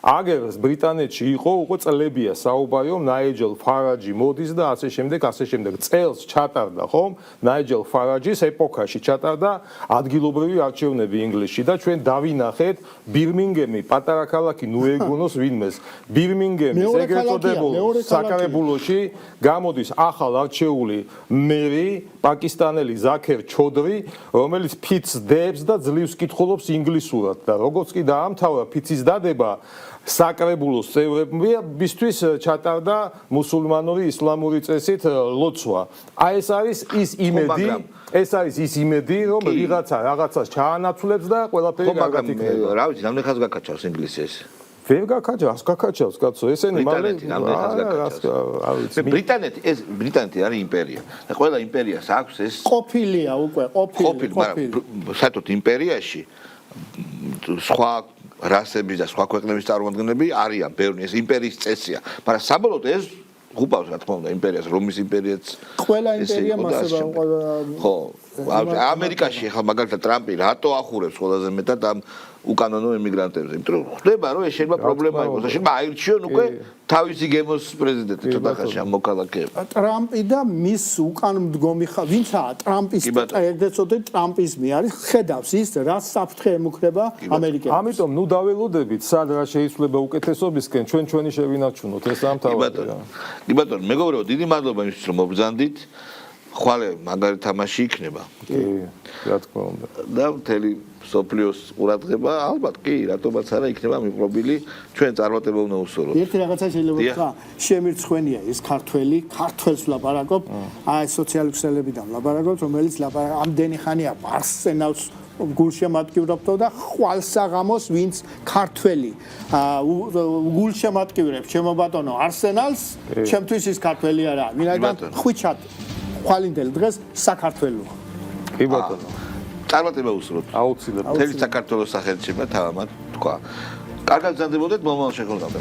აგერ ბრიტანეთში იყო უკვე წლებია საუბარი რომ ნაიჯელ ფარაჯი მოდის და ასე შემდეგ წელს ჩატარდა ხო ნაიჯელ ფარაჯის ეპოქაში ჩატარდა ადგილობრივი არჩევნები ინგლისში და ჩვენ დავინახეთ ბირმინგემი პატარა ქალაქი ნუეგონოს ვინმეს ბირმინგემის ეგრეთ წოდებულ საკრებულოში გამოდის ახალ არჩეული მერი პაკისტანელი ზაქერ ჩოდრი რომელიც ფიცს დებს და ძლივს კითხულობს ინგლისურად და როგორც კი დაამთავრა ფიცის დადება საკრებულოს წევრებისთვის ჩატარდა მუსულმანური ისლამური წესით ლოცვა. აი ეს არის ის იმედი, რომ რაღაცას ჩაანაცვლებს და ყველაფერი კარგად იქნება. რა ვიცი, რამდენი ხანს გაკაჩავს ინგლისის? ვერ გაკაჩავს, კაცო, ესენი მალე ბრიტანეთი არის იმპერია. და ყველა იმპერიას აქვს ეს ყოფილია უკვე, ყოფილი. საერთოდ იმპერიაში სხვა რასების და სხვა ქვეყნების წარმომადგენლები არიან, ბევრი ეს იმპერიის წესია. მაგრამ საბოლოოდ ეს გუბავს რა თქმა უნდა იმპერიას, რომის იმპერიაც ყველა იმპერია მასება ხო, ამერიკაში ახლა მაგალითად ტრამპი რატო ახურებს ყველაზე მეტად ამ უკანონო ემიგრანტებზე? იმიტომ რომ ხდება რომ ეს შეიძლება პრობლემა იყოს და შეიძლება აირჩიონ უკვე თავისი გემოს პრეზიდენტი ცოტა ხანში ამ მოქალაქეებს. ტრამპი და მის უკანმდგომი ვინცაა ტრამპის ეგრეთ წოდებული ტრამპიზმი არის ხედავს ის რაც საფრთხე ემუქრება ამერიკას. ამიტომ ნუ დაველოდებით სად რა შეიცვლება უკეთესობისკენ ჩვენი შევინარჩუნოთ ეს ამ თავად. კი ბატონო, მეგობრებო, დიდი მადლობა იმისთვის რომ მობრძანდით. ხვალე მაგარი თამაში იქნება. კი, რა თქმა უნდა. და მთელი სოფლიოს ყურადღება ალბათ კი, რატომაც არა იქნება მიყრობილი, ჩვენ წარმატება უნდა უსურვოთ. ერთი რაღაცა შეიძლება ვთქვა, შემირცხვენია ეს ქართველს ვლაპარაკობ, აი სოციალური ქსელებიდან ვლაპარაკობ, რომელიც ამდენი ხანია არსენალს გულშემატკივრებთო და ხვალსაღამოს ვინც ქართველი გულშემატკივრებს ჩემო ბატონო არსენალს, ჩემთვის ის ქართველი არაა. ვინაიდან ხვიჩად ხვალინდელ დღეს საქართველოა. კი ბატონო. წარმატება უსურვოთ. აუცილებლად. მთელი საქართველოს სახელმწიფო თავად თქვა. კარგად გრძანდებოდეთ მომავალ შეხვედრამდე.